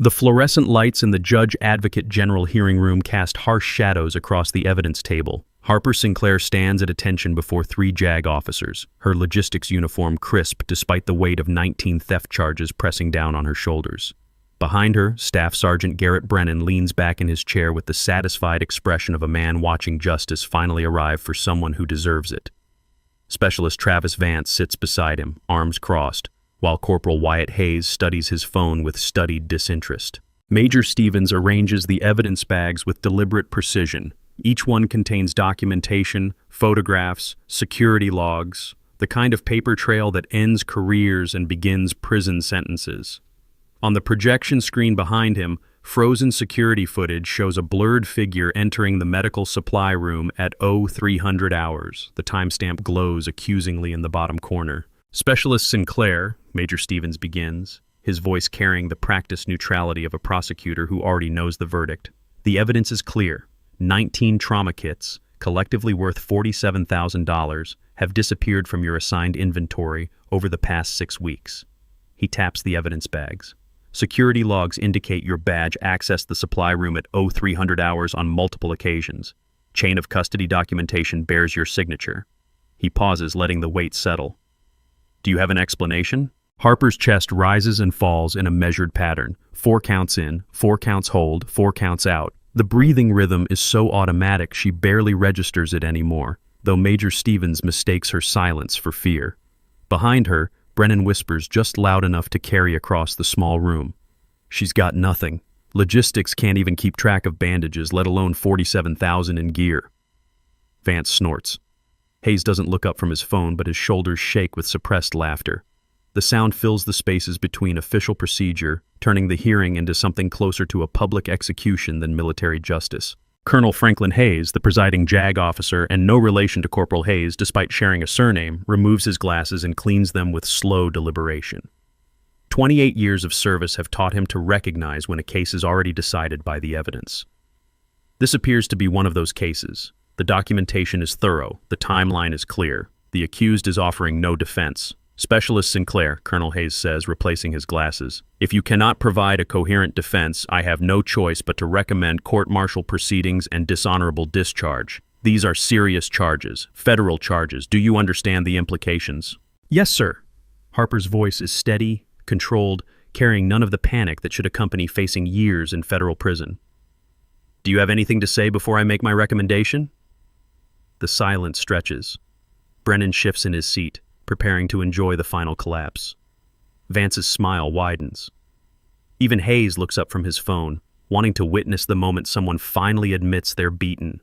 The fluorescent lights in the Judge Advocate General hearing room cast harsh shadows across the evidence table. Harper Sinclair stands at attention before three JAG officers, her logistics uniform crisp despite the weight of 19 theft charges pressing down on her shoulders. Behind her, Staff Sergeant Garrett Brennan leans back in his chair with the satisfied expression of a man watching justice finally arrive for someone who deserves it. Specialist Travis Vance sits beside him, arms crossed, while Corporal Wyatt Hayes studies his phone with studied disinterest. Major Stevens arranges the evidence bags with deliberate precision. Each one contains documentation, photographs, security logs, the kind of paper trail that ends careers and begins prison sentences. On the projection screen behind him, frozen security footage shows a blurred figure entering the medical supply room at 0300 hours. The timestamp glows accusingly in the bottom corner. Specialist Sinclair, Major Stevens begins, his voice carrying the practiced neutrality of a prosecutor who already knows the verdict. The evidence is clear. 19 trauma kits, collectively worth $47,000, have disappeared from your assigned inventory over the past 6 weeks. He taps the evidence bags. Security logs indicate your badge accessed the supply room at 0300 hours on multiple occasions. Chain of custody documentation bears your signature. He pauses, letting the weight settle. Do you have an explanation? Harper's chest rises and falls in a measured pattern. 4 counts in, 4 counts hold, 4 counts out. The breathing rhythm is so automatic she barely registers it anymore, though Major Stevens mistakes her silence for fear. Behind her, Brennan whispers just loud enough to carry across the small room. She's got nothing. Logistics can't even keep track of bandages, let alone $47,000 in gear. Vance snorts. Hayes doesn't look up from his phone, but his shoulders shake with suppressed laughter. The sound fills the spaces between official procedure, turning the hearing into something closer to a public execution than military justice. Colonel Franklin Hayes, the presiding JAG officer and no relation to Corporal Hayes despite sharing a surname, removes his glasses and cleans them with slow deliberation. 28 years of service have taught him to recognize when a case is already decided by the evidence. This appears to be one of those cases. The documentation is thorough, the timeline is clear, the accused is offering no defense. Specialist Sinclair, Colonel Hayes says, replacing his glasses. If you cannot provide a coherent defense, I have no choice but to recommend court-martial proceedings and dishonorable discharge. These are serious charges, federal charges. Do you understand the implications? Yes, sir. Harper's voice is steady, controlled, carrying none of the panic that should accompany facing years in federal prison. Do you have anything to say before I make my recommendation? The silence stretches. Brennan shifts in his seat, preparing to enjoy the final collapse. Vance's smile widens. Even Hayes looks up from his phone, wanting to witness the moment someone finally admits they're beaten.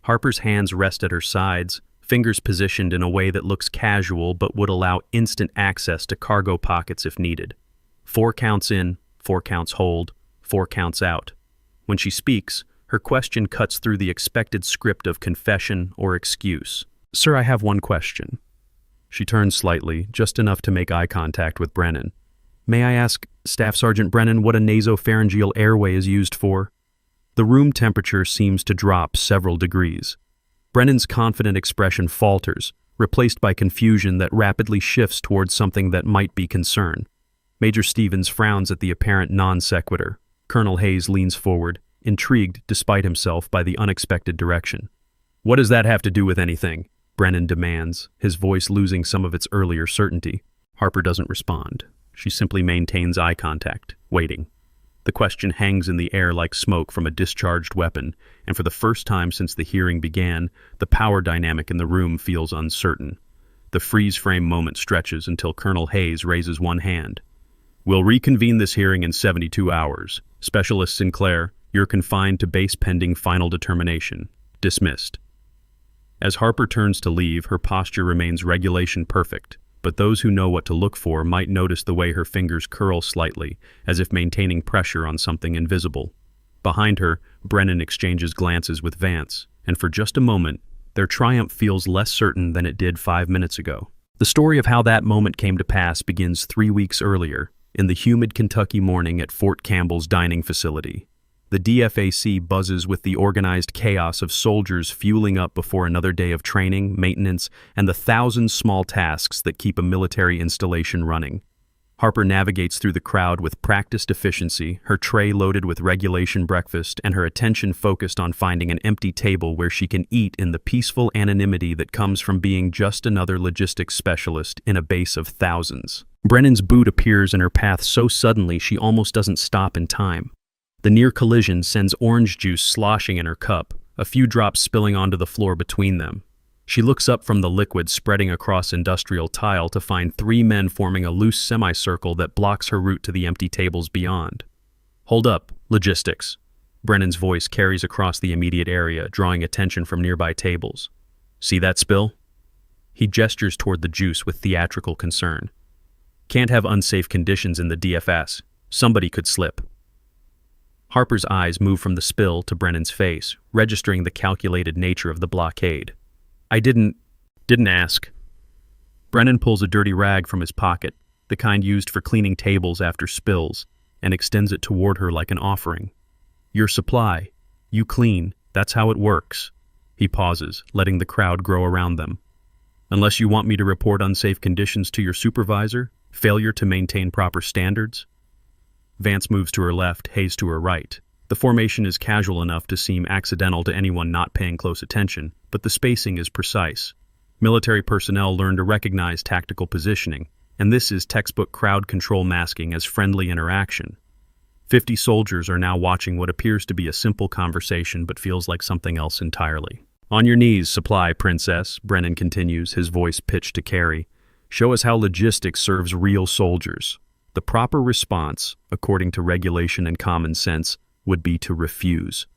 Harper's hands rest at her sides, fingers positioned in a way that looks casual but would allow instant access to cargo pockets if needed. 4 counts in, 4 counts hold, 4 counts out. When she speaks, her question cuts through the expected script of confession or excuse. Sir, I have one question. She turns slightly, just enough to make eye contact with Brennan. May I ask, Staff Sergeant Brennan, what a nasopharyngeal airway is used for? The room temperature seems to drop several degrees. Brennan's confident expression falters, replaced by confusion that rapidly shifts towards something that might be concern. Major Stevens frowns at the apparent non sequitur. Colonel Hayes leans forward, intrigued despite himself by the unexpected direction. What does that have to do with anything? Brennan demands, his voice losing some of its earlier certainty. Harper doesn't respond. She simply maintains eye contact, waiting. The question hangs in the air like smoke from a discharged weapon, and for the first time since the hearing began, the power dynamic in the room feels uncertain. The freeze-frame moment stretches until Colonel Hayes raises one hand. We'll reconvene this hearing in 72 hours. Specialist Sinclair, you're confined to base pending final determination. Dismissed. As Harper turns to leave, her posture remains regulation perfect, but those who know what to look for might notice the way her fingers curl slightly, as if maintaining pressure on something invisible. Behind her, Brennan exchanges glances with Vance, and for just a moment, their triumph feels less certain than it did 5 minutes ago. The story of how that moment came to pass begins 3 weeks earlier, in the humid Kentucky morning at Fort Campbell's dining facility. The DFAC buzzes with the organized chaos of soldiers fueling up before another day of training, maintenance, and the 1,000 small tasks that keep a military installation running. Harper navigates through the crowd with practiced efficiency, her tray loaded with regulation breakfast and her attention focused on finding an empty table where she can eat in the peaceful anonymity that comes from being just another logistics specialist in a base of thousands. Brennan's boot appears in her path so suddenly she almost doesn't stop in time. The near collision sends orange juice sloshing in her cup, a few drops spilling onto the floor between them. She looks up from the liquid spreading across industrial tile to find three men forming a loose semicircle that blocks her route to the empty tables beyond. "Hold up, logistics." Brennan's voice carries across the immediate area, drawing attention from nearby tables. "See that spill?" He gestures toward the juice with theatrical concern. "Can't have unsafe conditions in the DFS. Somebody could slip." Harper's eyes move from the spill to Brennan's face, registering the calculated nature of the blockade. "I didn't ask." Brennan pulls a dirty rag from his pocket, the kind used for cleaning tables after spills, and extends it toward her like an offering. "Your supply. You clean. That's how it works." He pauses, letting the crowd grow around them. "Unless you want me to report unsafe conditions to your supervisor? Failure to maintain proper standards?" Vance moves to her left, Hayes to her right. The formation is casual enough to seem accidental to anyone not paying close attention, but the spacing is precise. Military personnel learn to recognize tactical positioning, and this is textbook crowd control masking as friendly interaction. 50 soldiers are now watching what appears to be a simple conversation but feels like something else entirely. "On your knees, supply princess," Brennan continues, his voice pitched to Carrie. "Show us how logistics serves real soldiers." The proper response, according to regulation and common sense, would be to refuse.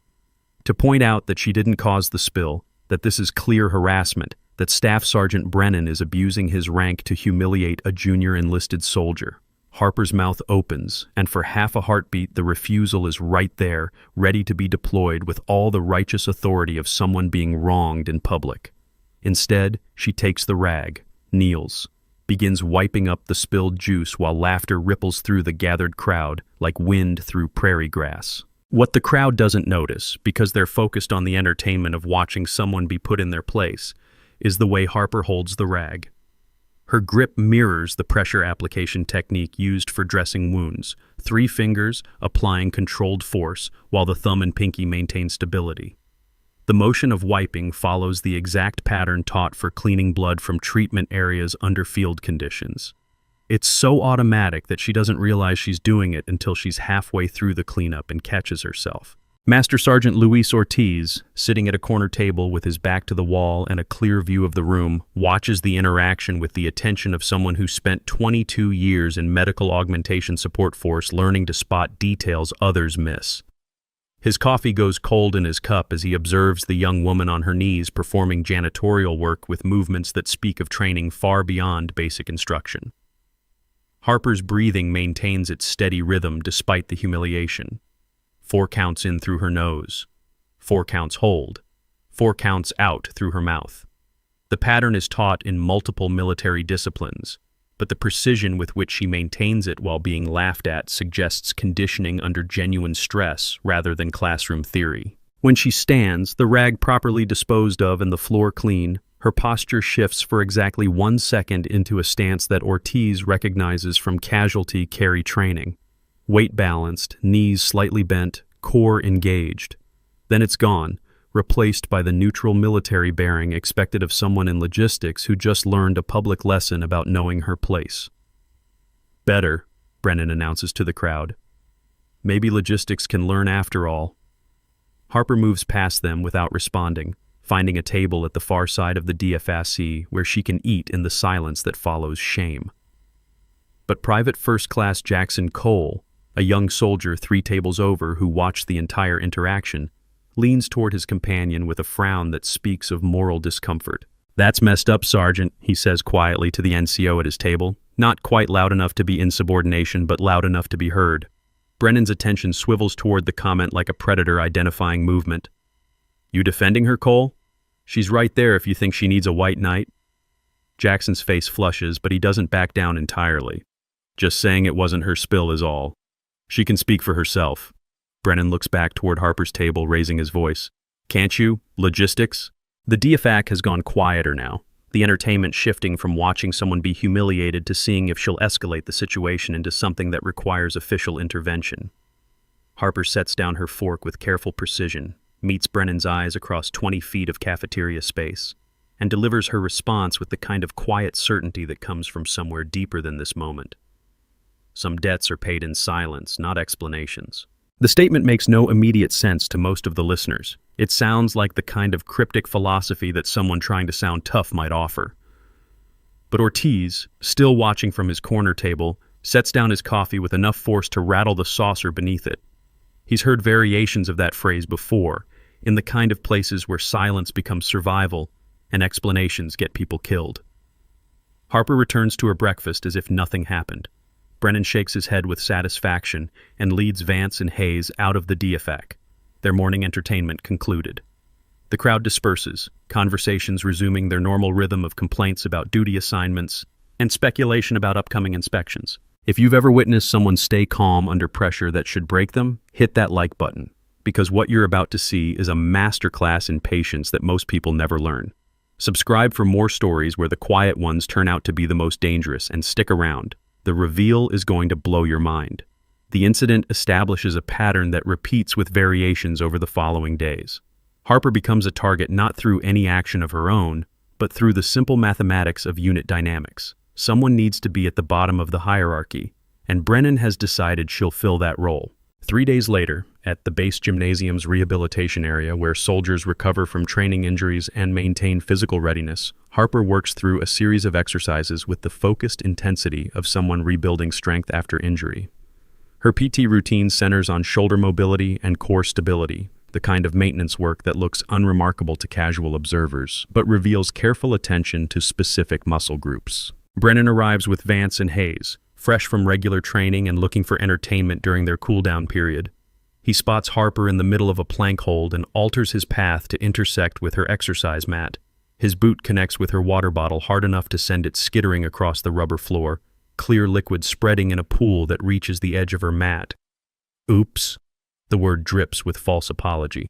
To point out that she didn't cause the spill, that this is clear harassment, that Staff Sergeant Brennan is abusing his rank to humiliate a junior enlisted soldier. Harper's mouth opens, and for half a heartbeat the refusal is right there, ready to be deployed with all the righteous authority of someone being wronged in public. Instead, she takes the rag, kneels, begins wiping up the spilled juice while laughter ripples through the gathered crowd like wind through prairie grass. What the crowd doesn't notice, because they're focused on the entertainment of watching someone be put in their place, is the way Harper holds the rag. Her grip mirrors the pressure application technique used for dressing wounds, 3 fingers applying controlled force while the thumb and pinky maintain stability. The motion of wiping follows the exact pattern taught for cleaning blood from treatment areas under field conditions. It's so automatic that she doesn't realize she's doing it until she's halfway through the cleanup and catches herself. Master Sergeant Luis Ortiz, sitting at a corner table with his back to the wall and a clear view of the room, watches the interaction with the attention of someone who spent 22 years in Medical Augmentation Support Force learning to spot details others miss. His coffee goes cold in his cup as he observes the young woman on her knees performing janitorial work with movements that speak of training far beyond basic instruction. Harper's breathing maintains its steady rhythm despite the humiliation. 4 counts in through her nose. 4 counts hold. 4 counts out through her mouth. The pattern is taught in multiple military disciplines, but the precision with which she maintains it while being laughed at suggests conditioning under genuine stress rather than classroom theory. When she stands, the rag properly disposed of and the floor clean, her posture shifts for exactly 1 second into a stance that Ortiz recognizes from casualty carry training. Weight balanced, knees slightly bent, core engaged. Then it's gone, replaced by the neutral military bearing expected of someone in logistics who just learned a public lesson about knowing her place. "Better," Brennan announces to the crowd. "Maybe logistics can learn after all." Harper moves past them without responding, finding a table at the far side of the DFSC where she can eat in the silence that follows shame. But Private First Class Jackson Cole, a young soldier 3 tables over who watched the entire interaction, leans toward his companion with a frown that speaks of moral discomfort. "That's messed up, Sergeant," he says quietly to the NCO at his table, not quite loud enough to be insubordination, but loud enough to be heard. Brennan's attention swivels toward the comment like a predator identifying movement. "You defending her, Cole? She's right there if you think she needs a white knight." Jackson's face flushes, but he doesn't back down entirely. "Just saying it wasn't her spill is all. She can speak for herself." Brennan looks back toward Harper's table, raising his voice. "Can't you? Logistics?" The DFAC has gone quieter now. the entertainment shifting from watching someone be humiliated to seeing if she'll escalate the situation into something that requires official intervention. Harper sets down her fork with careful precision, meets Brennan's eyes across 20 feet of cafeteria space, and delivers her response with the kind of quiet certainty that comes from somewhere deeper than this moment. Some debts are paid in silence, not explanations. The statement makes no immediate sense to most of the listeners. It sounds like the kind of cryptic philosophy that someone trying to sound tough might offer. But Ortiz, still watching from his corner table, sets down his coffee with enough force to rattle the saucer beneath it. He's heard variations of that phrase before, in the kind of places where silence becomes survival and explanations get people killed. Harper returns to her breakfast as if nothing happened. Brennan shakes his head with satisfaction and leads Vance and Hayes out of the DFAC. Their morning entertainment concluded. The crowd disperses, conversations resuming their normal rhythm of complaints about duty assignments and speculation about upcoming inspections. If you've ever witnessed someone stay calm under pressure that should break them, hit that like button, because what you're about to see is a masterclass in patience that most people never learn. Subscribe for more stories where the quiet ones turn out to be the most dangerous, and stick around. The reveal is going to blow your mind. The incident establishes a pattern that repeats with variations over the following days. Harper becomes a target not through any action of her own, but through the simple mathematics of unit dynamics. Someone needs to be at the bottom of the hierarchy, and Brennan has decided she'll fill that role. 3 days later, at the base gymnasium's rehabilitation area where soldiers recover from training injuries and maintain physical readiness, Harper works through a series of exercises with the focused intensity of someone rebuilding strength after injury. Her PT routine centers on shoulder mobility and core stability, the kind of maintenance work that looks unremarkable to casual observers, but reveals careful attention to specific muscle groups. Brennan arrives with Vance and Hayes, fresh from regular training and looking for entertainment during their cool-down period. He spots Harper in the middle of a plank hold and alters his path to intersect with her exercise mat. His boot connects with her water bottle hard enough to send it skittering across the rubber floor, clear liquid spreading in a pool that reaches the edge of her mat. Oops. The word drips with false apology.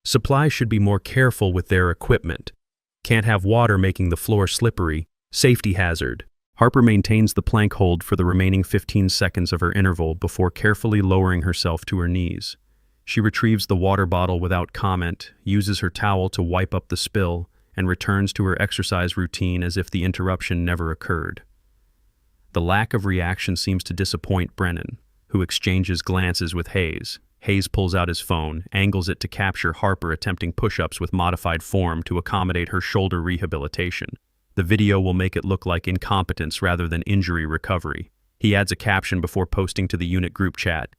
Supply should be more careful with their equipment. Can't have water making the floor slippery. Safety hazard. Harper maintains the plank hold for the remaining 15 seconds of her interval before carefully lowering herself to her knees. She retrieves the water bottle without comment, uses her towel to wipe up the spill, and returns to her exercise routine as if the interruption never occurred. The lack of reaction seems to disappoint Brennan, who exchanges glances with Hayes. Hayes pulls out his phone, angles it to capture Harper attempting push-ups with modified form to accommodate her shoulder rehabilitation. The video will make it look like incompetence rather than injury recovery. He adds a caption before posting to the unit group chat.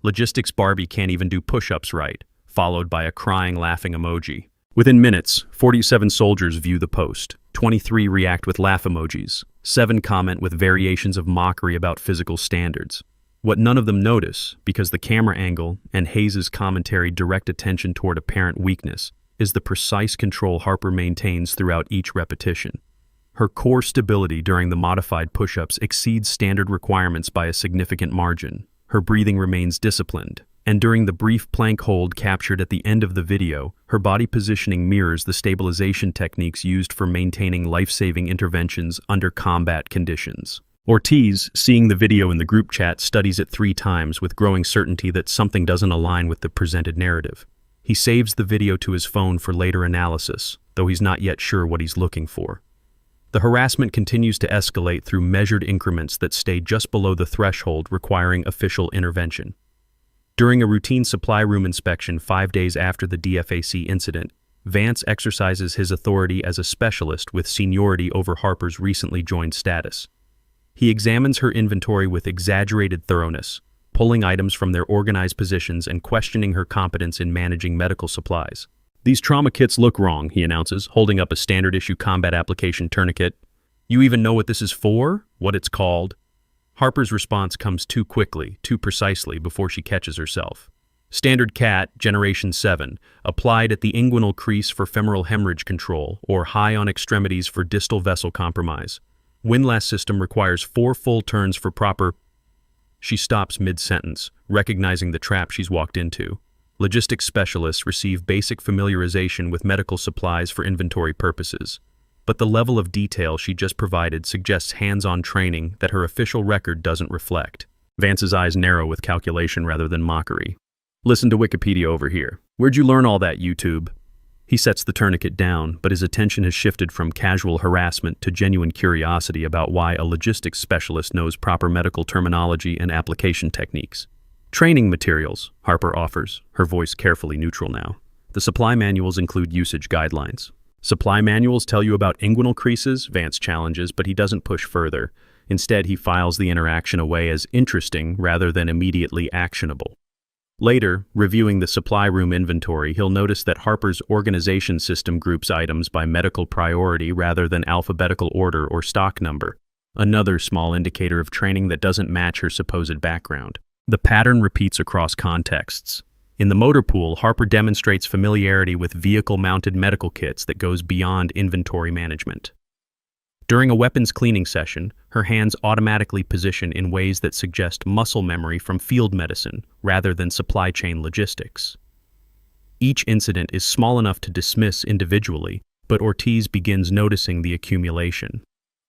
Logistics Barbie can't even do push-ups right, followed by a crying, laughing emoji. Within minutes, 47 soldiers view the post. 23 react with laugh emojis. 7 comment with variations of mockery about physical standards. What none of them notice, because the camera angle and Hayes' commentary direct attention toward apparent weakness, is the precise control Harper maintains throughout each repetition. Her core stability during the modified push-ups exceeds standard requirements by a significant margin. Her breathing remains disciplined, and during the brief plank hold captured at the end of the video, her body positioning mirrors the stabilization techniques used for maintaining life-saving interventions under combat conditions. Ortiz, seeing the video in the group chat, studies it 3 times with growing certainty that something doesn't align with the presented narrative. He saves the video to his phone for later analysis, though he's not yet sure what he's looking for. The harassment continues to escalate through measured increments that stay just below the threshold requiring official intervention. During a routine supply room inspection 5 days after the DFAC incident, Vance exercises his authority as a specialist with seniority over Harper's recently joined status. He examines her inventory with exaggerated thoroughness, pulling items from their organized positions and questioning her competence in managing medical supplies. "These trauma kits look wrong," he announces, holding up a standard-issue combat application tourniquet. "You even know what this is for? What it's called?" Harper's response comes too quickly, too precisely, before she catches herself. "Standard CAT, Generation 7, applied at the inguinal crease for femoral hemorrhage control, or high on extremities for distal vessel compromise. Windlass system requires 4 full turns for proper..." She stops mid-sentence, recognizing the trap she's walked into. Logistics specialists receive basic familiarization with medical supplies for inventory purposes, but the level of detail she just provided suggests hands-on training that her official record doesn't reflect. Vance's eyes narrow with calculation rather than mockery. Listen to Wikipedia over here. Where'd you learn all that, YouTube? He sets the tourniquet down, but his attention has shifted from casual harassment to genuine curiosity about why a logistics specialist knows proper medical terminology and application techniques. Training materials, Harper offers, her voice carefully neutral now. The supply manuals include usage guidelines. Supply manuals tell you about inguinal creases, Vance challenges, but he doesn't push further. Instead, he files the interaction away as interesting rather than immediately actionable. Later, reviewing the supply room inventory, he'll notice that Harper's organization system groups items by medical priority rather than alphabetical order or stock number, another small indicator of training that doesn't match her supposed background. The pattern repeats across contexts. In the motor pool, Harper demonstrates familiarity with vehicle-mounted medical kits that goes beyond inventory management. During a weapons cleaning session, her hands automatically position in ways that suggest muscle memory from field medicine rather than supply chain logistics. Each incident is small enough to dismiss individually, but Ortiz begins noticing the accumulation.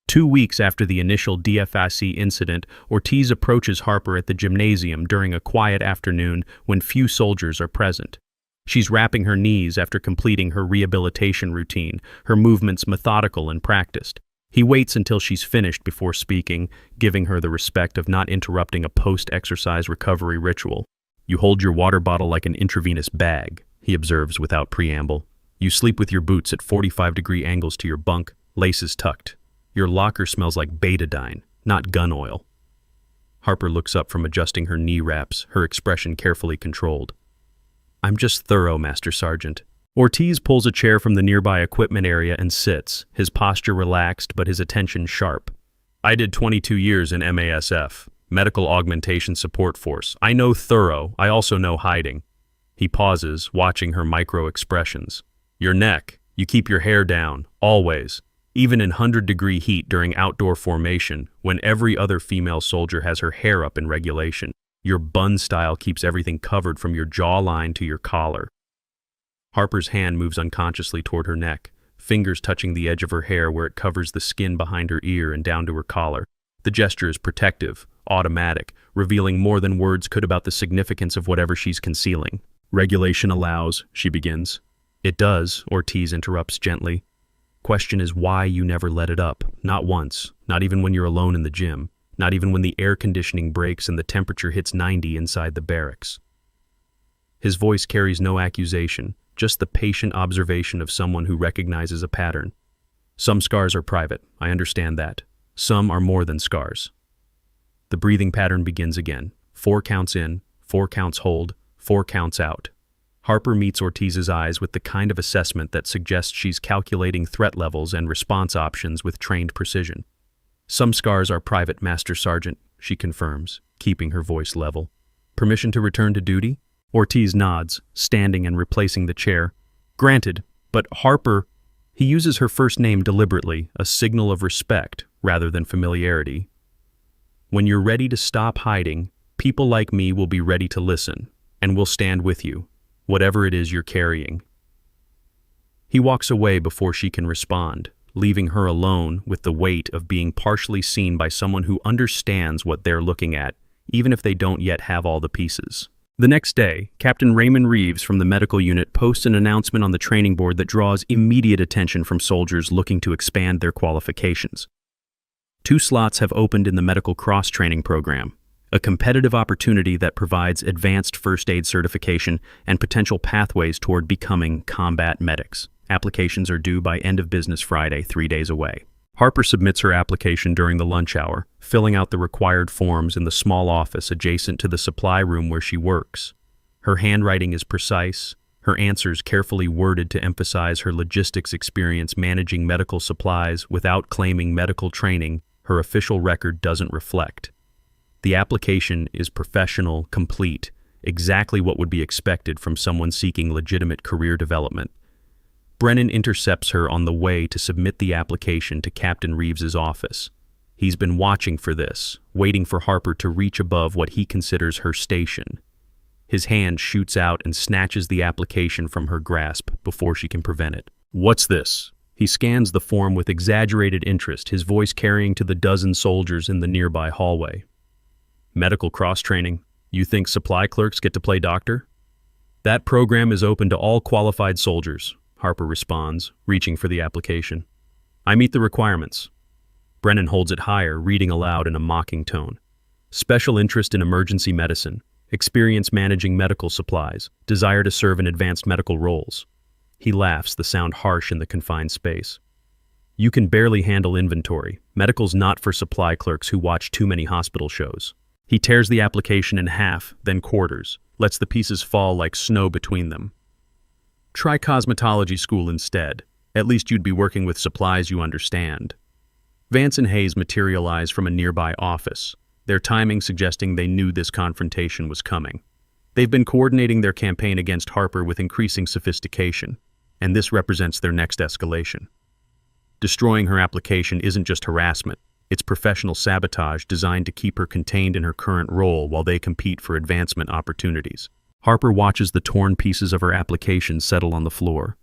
2 weeks after the initial DFIC incident, Ortiz approaches Harper at the gymnasium during a quiet afternoon when few soldiers are present. She's wrapping her knees after completing her rehabilitation routine, her movements methodical and practiced. He waits until she's finished before speaking, giving her the respect of not interrupting a post-exercise recovery ritual. "You hold your water bottle like an intravenous bag," he observes without preamble. "You sleep with your boots at 45-degree angles to your bunk, laces tucked. Your locker smells like betadine, not gun oil." Harper looks up from adjusting her knee wraps, her expression carefully controlled. "I'm just thorough, Master Sergeant." Ortiz pulls a chair from the nearby equipment area and sits, his posture relaxed but his attention sharp. "I did 22 years in MASF, Medical Augmentation Support Force. I know thorough, I also know hiding." He pauses, watching her micro-expressions. "Your neck, you keep your hair down, always. Even in 100-degree heat during outdoor formation, when every other female soldier has her hair up in regulation. Your bun style keeps everything covered from your jawline to your collar." Harper's hand moves unconsciously toward her neck, fingers touching the edge of her hair where it covers the skin behind her ear and down to her collar. The gesture is protective, automatic, revealing more than words could about the significance of whatever she's concealing. "Regulation allows," she begins. "It does," Ortiz interrupts gently. "Question is why you never let it up. Not once, not even when you're alone in the gym, not even when the air conditioning breaks and the temperature hits 90 inside the barracks." His voice carries no accusation, just the patient observation of someone who recognizes a pattern. "Some scars are private, I understand that. Some are more than scars." The breathing pattern begins again. 4 counts in, 4 counts hold, 4 counts out. Harper meets Ortiz's eyes with the kind of assessment that suggests she's calculating threat levels and response options with trained precision. "Some scars are private, Master Sergeant," she confirms, keeping her voice level. "Permission to return to duty?" Ortiz nods, standing and replacing the chair. "Granted, but Harper..." He uses her first name deliberately, a signal of respect rather than familiarity. "When you're ready to stop hiding, people like me will be ready to listen, and will stand with you, whatever it is you're carrying." He walks away before she can respond, leaving her alone with the weight of being partially seen by someone who understands what they're looking at, even if they don't yet have all the pieces. The next day, Captain Raymond Reeves from the medical unit posts an announcement on the training board that draws immediate attention from soldiers looking to expand their qualifications. 2 slots have opened in the medical cross-training program, a competitive opportunity that provides advanced first aid certification and potential pathways toward becoming combat medics. Applications are due by end of business Friday, 3 days away. Harper submits her application during the lunch hour, filling out the required forms in the small office adjacent to the supply room where she works. Her handwriting is precise, her answers carefully worded to emphasize her logistics experience managing medical supplies without claiming medical training her official record doesn't reflect. The application is professional, complete, exactly what would be expected from someone seeking legitimate career development. Brennan intercepts her on the way to submit the application to Captain Reeves's office. He's been watching for this, waiting for Harper to reach above what he considers her station. His hand shoots out and snatches the application from her grasp before she can prevent it. "What's this?" He scans the form with exaggerated interest, his voice carrying to the dozen soldiers in the nearby hallway. Medical cross-training. You think supply clerks get to play doctor? That program is open to all qualified soldiers, Harper responds, reaching for the application. I meet the requirements. Brennan holds it higher, reading aloud in a mocking tone. Special interest in emergency medicine, experience managing medical supplies, desire to serve in advanced medical roles. He laughs, the sound harsh in the confined space. You can barely handle inventory. Medical's not for supply clerks who watch too many hospital shows. He tears the application in half, then quarters, lets the pieces fall like snow between them. Try cosmetology school instead. At least you'd be working with supplies you understand. Vance and Hayes materialize from a nearby office, their timing suggesting they knew this confrontation was coming. They've been coordinating their campaign against Harper with increasing sophistication, and this represents their next escalation. Destroying her application isn't just harassment, it's professional sabotage designed to keep her contained in her current role while they compete for advancement opportunities. Harper watches the torn pieces of her application settle on the floor.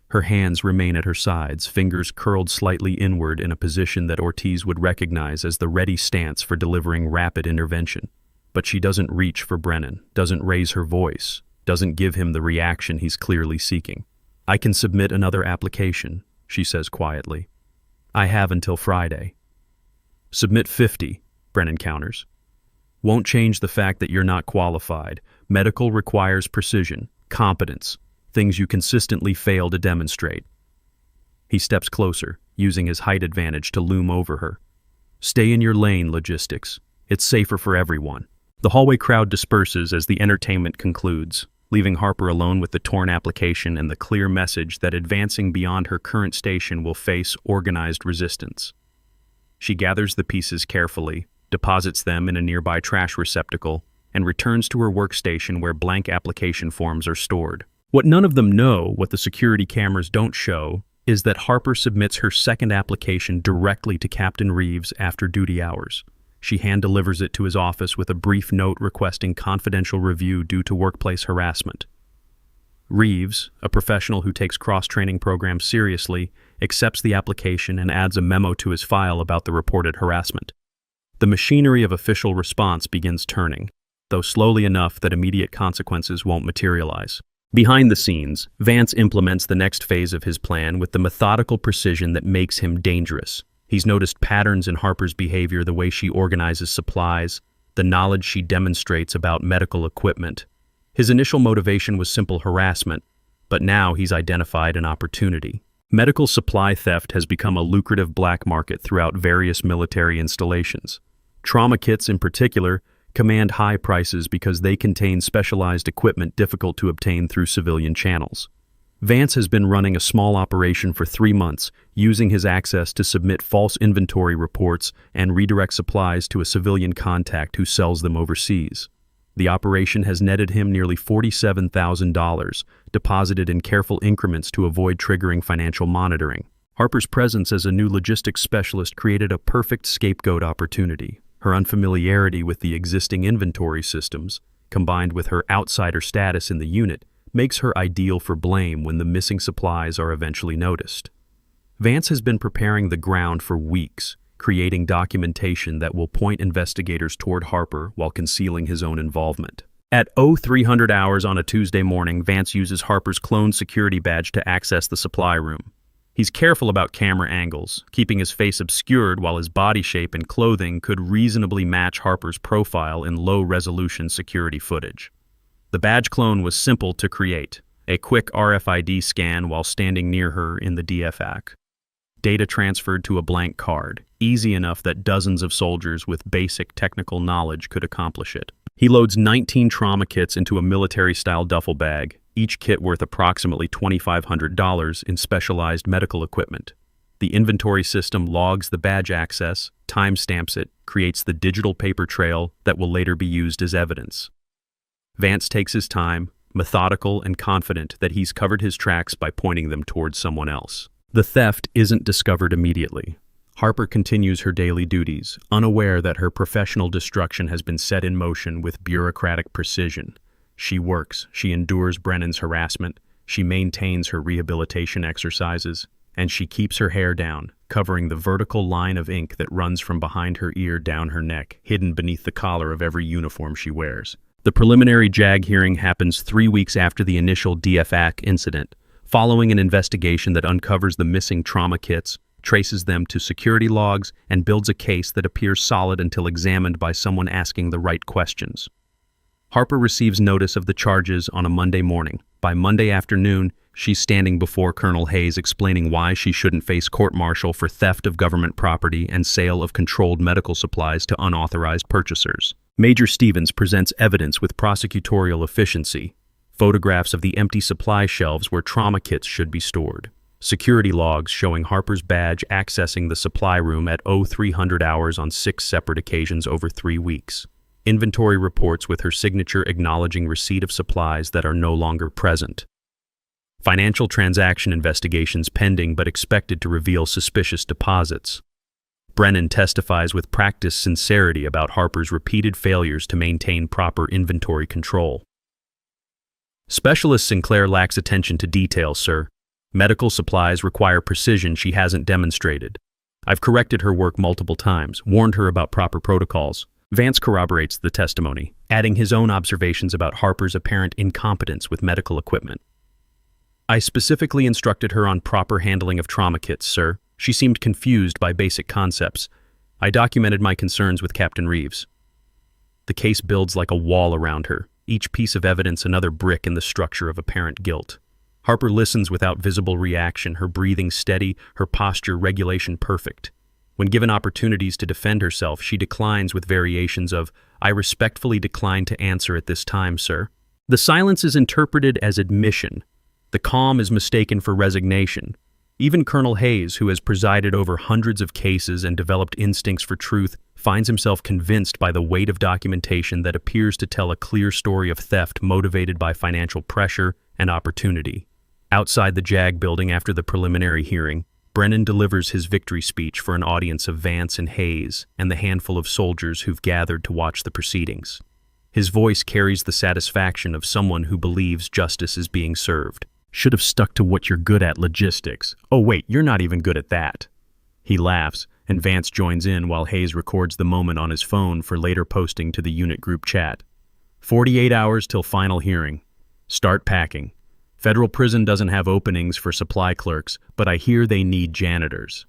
Her hands remain at her sides, fingers curled slightly inward in a position that Ortiz would recognize as the ready stance for delivering rapid intervention. But she doesn't reach for Brennan, doesn't raise her voice, doesn't give him the reaction he's clearly seeking. I can submit another application, she says quietly. I have until Friday. Submit 50, Brennan counters. Won't change the fact that you're not qualified. Medical requires precision, competence, things you consistently fail to demonstrate. He steps closer, using his height advantage to loom over her. Stay in your lane, logistics. It's safer for everyone. The hallway crowd disperses as the entertainment concludes, leaving Harper alone with the torn application and the clear message that advancing beyond her current station will face organized resistance. She gathers the pieces carefully, deposits them in a nearby trash receptacle, and returns to her workstation where blank application forms are stored. What none of them know, what the security cameras don't show, is that Harper submits her second application directly to Captain Reeves after duty hours. She hand-delivers it to his office with a brief note requesting confidential review due to workplace harassment. Reeves, a professional who takes cross-training programs seriously, accepts the application and adds a memo to his file about the reported harassment. The machinery of official response begins turning, though slowly enough that immediate consequences won't materialize. Behind the scenes, Vance implements the next phase of his plan with the methodical precision that makes him dangerous. He's noticed patterns in Harper's behavior, the way she organizes supplies, the knowledge she demonstrates about medical equipment. His initial motivation was simple harassment, but now he's identified an opportunity. Medical supply theft has become a lucrative black market throughout various military installations. Trauma kits, in particular, command high prices because they contain specialized equipment difficult to obtain through civilian channels. Vance has been running a small operation for 3 months, using his access to submit false inventory reports and redirect supplies to a civilian contact who sells them overseas. The operation has netted him nearly $47,000, deposited in careful increments to avoid triggering financial monitoring. Harper's presence as a new logistics specialist created a perfect scapegoat opportunity. Her unfamiliarity with the existing inventory systems, combined with her outsider status in the unit, makes her ideal for blame when the missing supplies are eventually noticed. Vance has been preparing the ground for weeks, creating documentation that will point investigators toward Harper while concealing his own involvement. At 0300 hours on a Tuesday morning, Vance uses Harper's cloned security badge to access the supply room. He's careful about camera angles, keeping his face obscured while his body shape and clothing could reasonably match Harper's profile in low-resolution security footage. The badge clone was simple to create, a quick RFID scan while standing near her in the DFAC. Data transferred to a blank card, easy enough that dozens of soldiers with basic technical knowledge could accomplish it. He loads 19 trauma kits into a military-style duffel bag, each kit worth approximately $2,500 in specialized medical equipment. The inventory system logs the badge access, timestamps it, creates the digital paper trail that will later be used as evidence. Vance takes his time, methodical and confident that he's covered his tracks by pointing them towards someone else. The theft isn't discovered immediately. Harper continues her daily duties, unaware that her professional destruction has been set in motion with bureaucratic precision. She works, she endures Brennan's harassment, she maintains her rehabilitation exercises, and she keeps her hair down, covering the vertical line of ink that runs from behind her ear down her neck, hidden beneath the collar of every uniform she wears. The preliminary JAG hearing happens 3 weeks after the initial DFAC incident, following an investigation that uncovers the missing trauma kits, traces them to security logs, and builds a case that appears solid until examined by someone asking the right questions. Harper receives notice of the charges on a Monday morning. By Monday afternoon, she's standing before Colonel Hayes explaining why she shouldn't face court-martial for theft of government property and sale of controlled medical supplies to unauthorized purchasers. Major Stevens presents evidence with prosecutorial efficiency, photographs of the empty supply shelves where trauma kits should be stored, security logs showing Harper's badge accessing the supply room at 0300 hours on 6 separate occasions over 3 weeks, inventory reports with her signature acknowledging receipt of supplies that are no longer present, financial transaction investigations pending but expected to reveal suspicious deposits. Brennan testifies with practiced sincerity about Harper's repeated failures to maintain proper inventory control. Specialist Sinclair lacks attention to detail, sir. Medical supplies require precision she hasn't demonstrated. I've corrected her work multiple times, warned her about proper protocols. Vance corroborates the testimony, adding his own observations about Harper's apparent incompetence with medical equipment. I specifically instructed her on proper handling of trauma kits, sir. She seemed confused by basic concepts. I documented my concerns with Captain Reeves. The case builds like a wall around her, each piece of evidence another brick in the structure of apparent guilt. Harper listens without visible reaction, her breathing steady, her posture regulation perfect. When given opportunities to defend herself, she declines with variations of, I respectfully decline to answer at this time, sir. The silence is interpreted as admission. The calm is mistaken for resignation. Even Colonel Hayes, who has presided over hundreds of cases and developed instincts for truth, finds himself convinced by the weight of documentation that appears to tell a clear story of theft motivated by financial pressure and opportunity. Outside the JAG building after the preliminary hearing, Brennan delivers his victory speech for an audience of Vance and Hayes and the handful of soldiers who've gathered to watch the proceedings. His voice carries the satisfaction of someone who believes justice is being served. Should have stuck to what you're good at, logistics. Oh wait, you're not even good at that. He laughs, and Vance joins in while Hayes records the moment on his phone for later posting to the unit group chat. 48 hours till final hearing. Start packing. Federal prison doesn't have openings for supply clerks, but I hear they need janitors.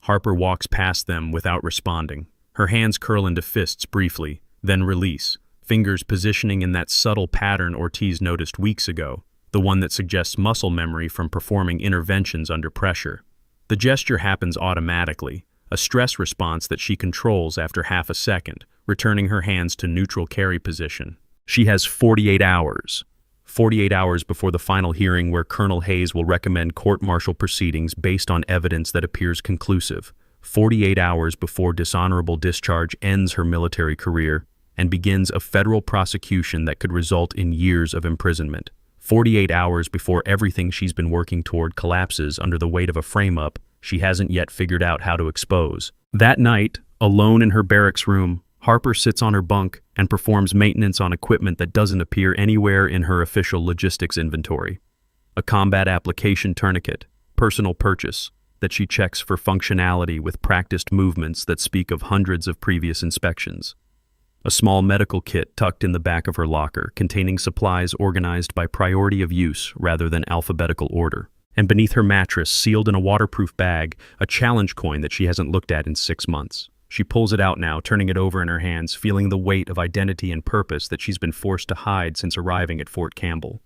Harper walks past them without responding. Her hands curl into fists briefly, then release, fingers positioning in that subtle pattern Ortiz noticed weeks ago, the one that suggests muscle memory from performing interventions under pressure. The gesture happens automatically, a stress response that she controls after half a second, returning her hands to neutral carry position. She has 48 hours. 48 hours before the final hearing where Colonel Hayes will recommend court-martial proceedings based on evidence that appears conclusive. 48 hours before dishonorable discharge ends her military career and begins a federal prosecution that could result in years of imprisonment. 48 hours before everything she's been working toward collapses under the weight of a frame-up she hasn't yet figured out how to expose. That night, alone in her barracks room, Harper sits on her bunk and performs maintenance on equipment that doesn't appear anywhere in her official logistics inventory. A combat application tourniquet, personal purchase, that she checks for functionality with practiced movements that speak of hundreds of previous inspections. A small medical kit tucked in the back of her locker, containing supplies organized by priority of use rather than alphabetical order. And beneath her mattress, sealed in a waterproof bag, a challenge coin that she hasn't looked at in 6 months. She pulls it out now, turning it over in her hands, feeling the weight of identity and purpose that she's been forced to hide since arriving at Fort Campbell.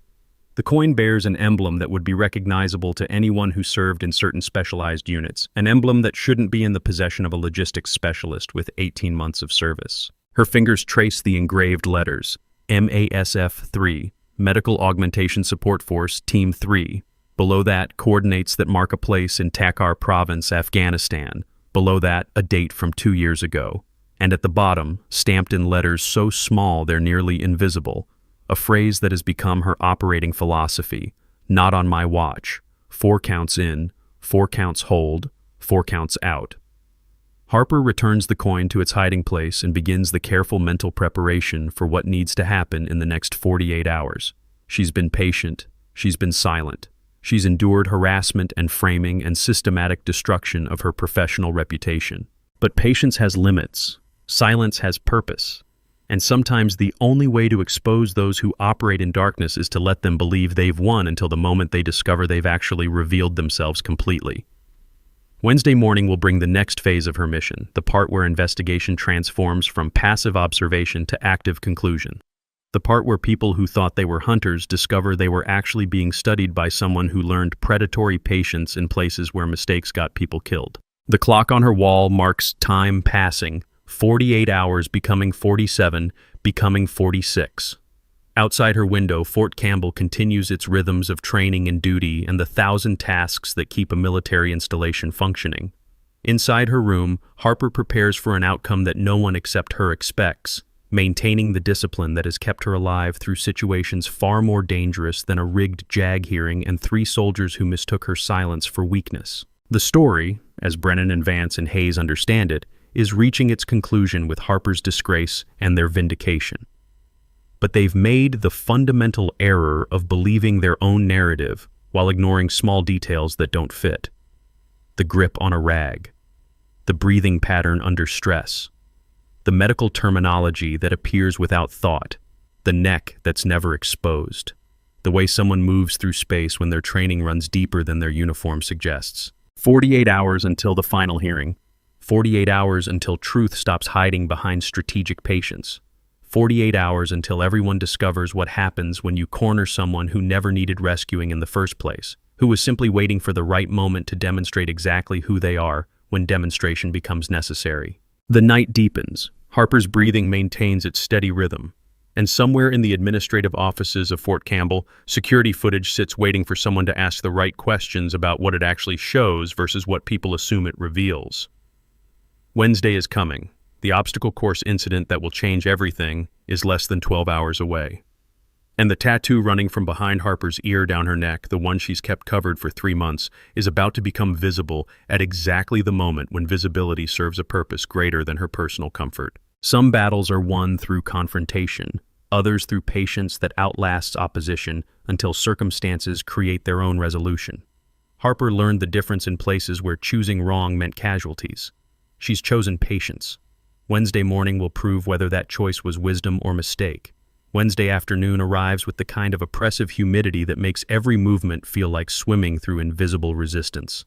The coin bears an emblem that would be recognizable to anyone who served in certain specialized units, an emblem that shouldn't be in the possession of a logistics specialist with 18 months of service. Her fingers trace the engraved letters, MASF-3, Medical Augmentation Support Force, Team 3. Below that, coordinates that mark a place in Takhar Province, Afghanistan. Below that, a date from 2 years ago. And at the bottom, stamped in letters so small they're nearly invisible, a phrase that has become her operating philosophy, not on my watch, 4 counts in, 4 counts hold, 4 counts out. Harper returns the coin to its hiding place and begins the careful mental preparation for what needs to happen in the next 48 hours. She's been patient, she's been silent, She's endured harassment and framing and systematic destruction of her professional reputation. But patience has limits. Silence has purpose. And sometimes the only way to expose those who operate in darkness is to let them believe they've won until the moment they discover they've actually revealed themselves completely. Wednesday morning will bring the next phase of her mission, the part where investigation transforms from passive observation to active conclusion. The part where people who thought they were hunters discover they were actually being studied by someone who learned predatory patience in places where mistakes got people killed. The clock on her wall marks time passing, 48 hours becoming 47, becoming 46. Outside her window, Fort Campbell continues its rhythms of training and duty and the 1,000 tasks that keep a military installation functioning. Inside her room, Harper prepares for an outcome that no one except her expects, maintaining the discipline that has kept her alive through situations far more dangerous than a rigged JAG hearing and 3 soldiers who mistook her silence for weakness. The story, as Brennan and Vance and Hayes understand it, is reaching its conclusion with Harper's disgrace and their vindication. But they've made the fundamental error of believing their own narrative while ignoring small details that don't fit. The grip on a rag, the breathing pattern under stress, the medical terminology that appears without thought, the neck that's never exposed, the way someone moves through space when their training runs deeper than their uniform suggests. 48 hours until the final hearing. 48 hours until truth stops hiding behind strategic patience. 48 hours until everyone discovers what happens when you corner someone who never needed rescuing in the first place, who was simply waiting for the right moment to demonstrate exactly who they are when demonstration becomes necessary. The night deepens. Harper's breathing maintains its steady rhythm. And somewhere in the administrative offices of Fort Campbell, security footage sits waiting for someone to ask the right questions about what it actually shows versus what people assume it reveals. Wednesday is coming. The obstacle course incident that will change everything is less than 12 hours away. And the tattoo running from behind Harper's ear down her neck, the one she's kept covered for 3 months, is about to become visible at exactly the moment when visibility serves a purpose greater than her personal comfort. Some battles are won through confrontation, others through patience that outlasts opposition until circumstances create their own resolution. Harper learned the difference in places where choosing wrong meant casualties. She's chosen patience. Wednesday morning will prove whether that choice was wisdom or mistake. Wednesday afternoon arrives with the kind of oppressive humidity that makes every movement feel like swimming through invisible resistance.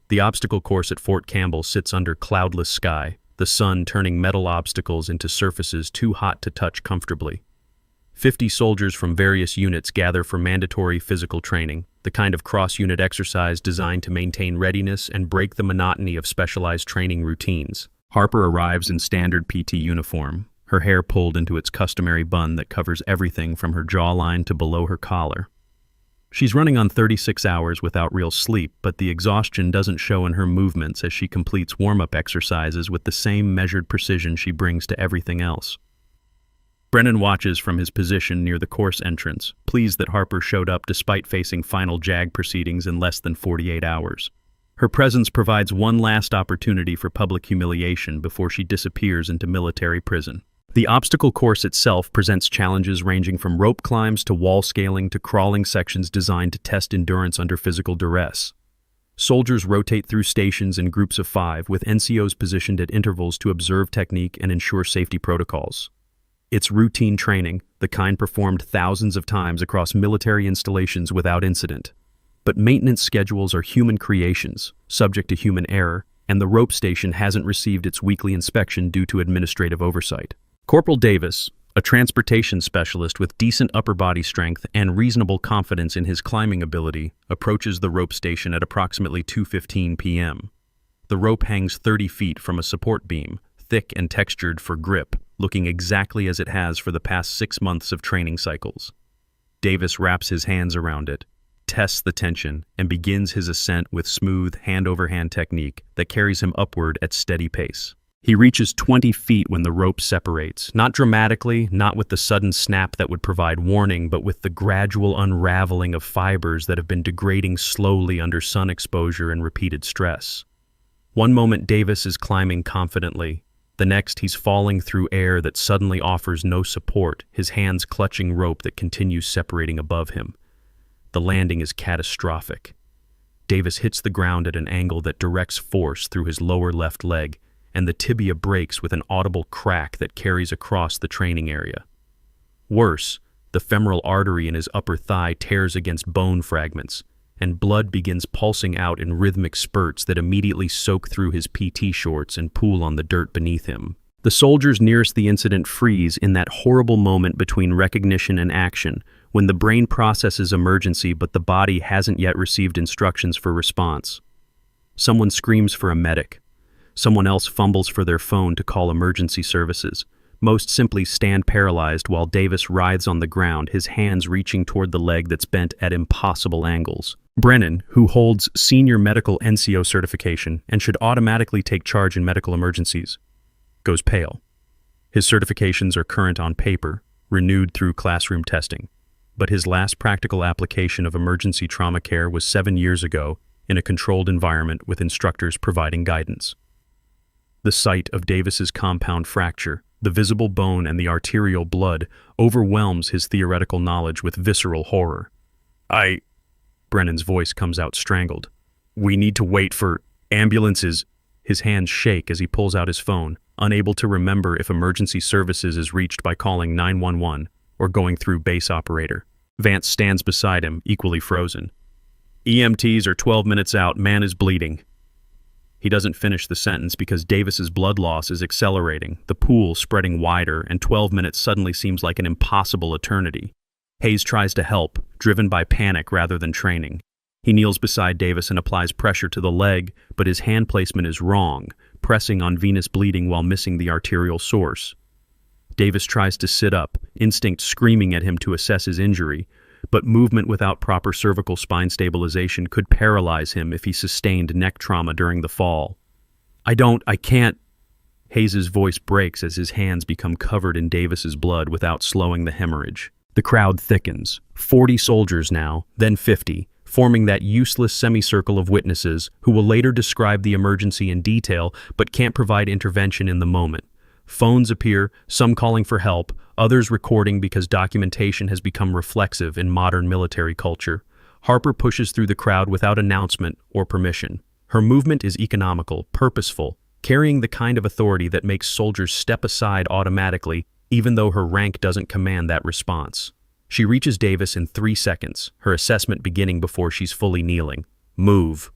The obstacle course at Fort Campbell sits under cloudless sky, the sun turning metal obstacles into surfaces too hot to touch comfortably. 50 soldiers from various units gather for mandatory physical training, the kind of cross-unit exercise designed to maintain readiness and break the monotony of specialized training routines. Harper arrives in standard PT uniform, her hair pulled into its customary bun that covers everything from her jawline to below her collar. She's running on 36 hours without real sleep, but the exhaustion doesn't show in her movements as she completes warm-up exercises with the same measured precision she brings to everything else. Brennan watches from his position near the course entrance, pleased that Harper showed up despite facing final JAG proceedings in less than 48 hours. Her presence provides one last opportunity for public humiliation before she disappears into military prison. The obstacle course itself presents challenges ranging from rope climbs to wall scaling to crawling sections designed to test endurance under physical duress. Soldiers rotate through stations in groups of 5, with NCOs positioned at intervals to observe technique and ensure safety protocols. It's routine training, the kind performed thousands of times across military installations without incident. But maintenance schedules are human creations, subject to human error, and the rope station hasn't received its weekly inspection due to administrative oversight. Corporal Davis, a transportation specialist with decent upper body strength and reasonable confidence in his climbing ability, approaches the rope station at approximately 2:15 p.m. The rope hangs 30 feet from a support beam, thick and textured for grip, looking exactly as it has for the past 6 months of training cycles. Davis wraps his hands around it, tests the tension, and begins his ascent with smooth hand-over-hand technique that carries him upward at steady pace. He reaches 20 feet when the rope separates, not dramatically, not with the sudden snap that would provide warning, but with the gradual unraveling of fibers that have been degrading slowly under sun exposure and repeated stress. One moment Davis is climbing confidently, the next he's falling through air that suddenly offers no support, his hands clutching rope that continues separating above him. The landing is catastrophic. Davis hits the ground at an angle that directs force through his lower left leg, and the tibia breaks with an audible crack that carries across the training area. Worse, the femoral artery in his upper thigh tears against bone fragments, and blood begins pulsing out in rhythmic spurts that immediately soak through his PT shorts and pool on the dirt beneath him. The soldiers nearest the incident freeze in that horrible moment between recognition and action, when the brain processes emergency but the body hasn't yet received instructions for response. Someone screams for a medic. Someone else fumbles for their phone to call emergency services. Most simply stand paralyzed while Davis writhes on the ground, his hands reaching toward the leg that's bent at impossible angles. Brennan, who holds senior medical NCO certification and should automatically take charge in medical emergencies, goes pale. His certifications are current on paper, renewed through classroom testing, but his last practical application of emergency trauma care was 7 years ago in a controlled environment with instructors providing guidance. The sight of Davis's compound fracture, the visible bone and the arterial blood, overwhelms his theoretical knowledge with visceral horror. Brennan's voice comes out strangled. We need to wait for ambulances. His hands shake as he pulls out his phone, unable to remember if emergency services is reached by calling 911 or going through base operator. Vance stands beside him, equally frozen. EMTs are 12 minutes out, man is bleeding. He doesn't finish the sentence because Davis's blood loss is accelerating, the pool spreading wider, and 12 minutes suddenly seems like an impossible eternity. Hayes tries to help, driven by panic rather than training. He kneels beside Davis and applies pressure to the leg, but his hand placement is wrong, pressing on venous bleeding while missing the arterial source. Davis tries to sit up, instinct screaming at him to assess his injury, but movement without proper cervical spine stabilization could paralyze him if he sustained neck trauma during the fall. I can't. Hayes's voice breaks as his hands become covered in Davis's blood without slowing the hemorrhage. The crowd thickens. 40 soldiers now, then 50, forming that useless semicircle of witnesses who will later describe the emergency in detail but can't provide intervention in the moment. Phones appear, some calling for help, others recording because documentation has become reflexive in modern military culture. Harper pushes through the crowd without announcement or permission. Her movement is economical, purposeful, carrying the kind of authority that makes soldiers step aside automatically, even though her rank doesn't command that response. She reaches Davis in 3 seconds, her assessment beginning before she's fully kneeling. Move.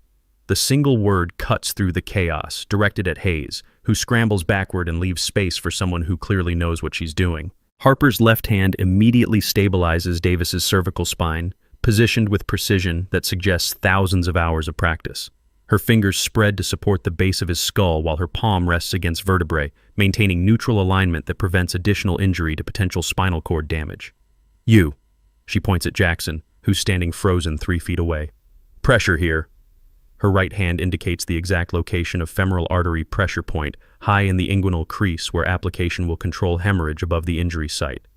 The single word cuts through the chaos, directed at Hayes, who scrambles backward and leaves space for someone who clearly knows what she's doing. Harper's left hand immediately stabilizes Davis's cervical spine, positioned with precision that suggests thousands of hours of practice. Her fingers spread to support the base of his skull while her palm rests against vertebrae, maintaining neutral alignment that prevents additional injury to potential spinal cord damage. You, she points at Jackson, who's standing frozen 3 feet away. Pressure here. Her right hand indicates the exact location of femoral artery pressure point, high in the inguinal crease where application will control hemorrhage above the injury site.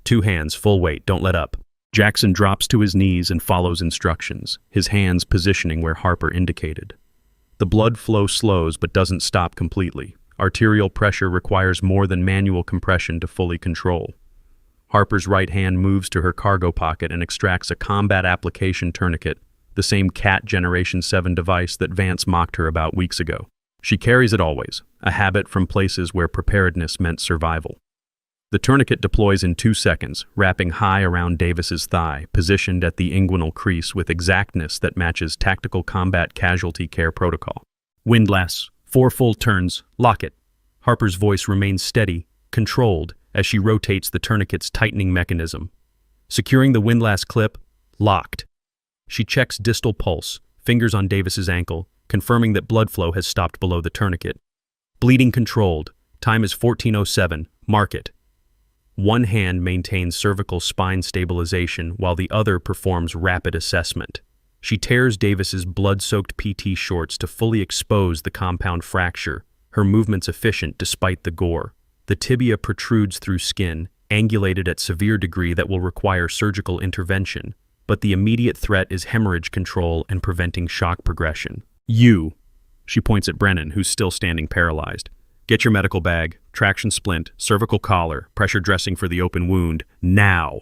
2 hands, full weight, don't let up. Jackson drops to his knees and follows instructions, his hands positioning where Harper indicated. The blood flow slows but doesn't stop completely. Arterial pressure requires more than manual compression to fully control. Harper's right hand moves to her cargo pocket and extracts a combat application tourniquet, the same CAT Generation 7 device that Vance mocked her about weeks ago. She carries it always, a habit from places where preparedness meant survival. The tourniquet deploys in 2 seconds, wrapping high around Davis's thigh, positioned at the inguinal crease with exactness that matches tactical combat casualty care protocol. Windlass, 4 full turns, lock it. Harper's voice remains steady, controlled, as she rotates the tourniquet's tightening mechanism. Securing the windlass clip, locked. She checks distal pulse, fingers on Davis's ankle, confirming that blood flow has stopped below the tourniquet. Bleeding controlled. Time is 14:07. Mark it. One hand maintains cervical spine stabilization while the other performs rapid assessment. She tears Davis's blood-soaked PT shorts to fully expose the compound fracture, her movements efficient despite the gore. The tibia protrudes through skin, angulated at severe degree that will require surgical intervention, but the immediate threat is hemorrhage control and preventing shock progression. You, she points at Brennan, who's still standing paralyzed. Get your medical bag, traction splint, cervical collar, pressure dressing for the open wound, now.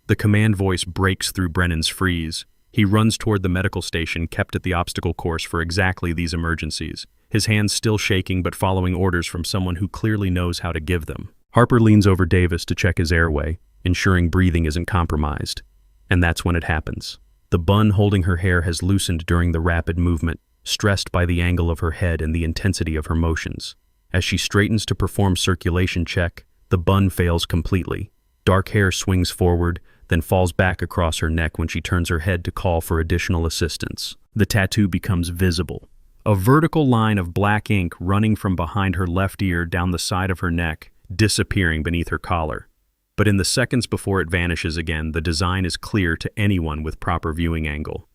The command voice breaks through Brennan's freeze. He runs toward the medical station kept at the obstacle course for exactly these emergencies, his hands still shaking but following orders from someone who clearly knows how to give them. Harper leans over Davis to check his airway, ensuring breathing isn't compromised. And that's when it happens. The bun holding her hair has loosened during the rapid movement, stressed by the angle of her head and the intensity of her motions. As she straightens to perform circulation check, the bun fails completely. Dark hair swings forward, then falls back across her neck when she turns her head to call for additional assistance. The tattoo becomes visible. A vertical line of black ink running from behind her left ear down the side of her neck, disappearing beneath her collar. But in the seconds before it vanishes again, the design is clear to anyone with proper viewing angle.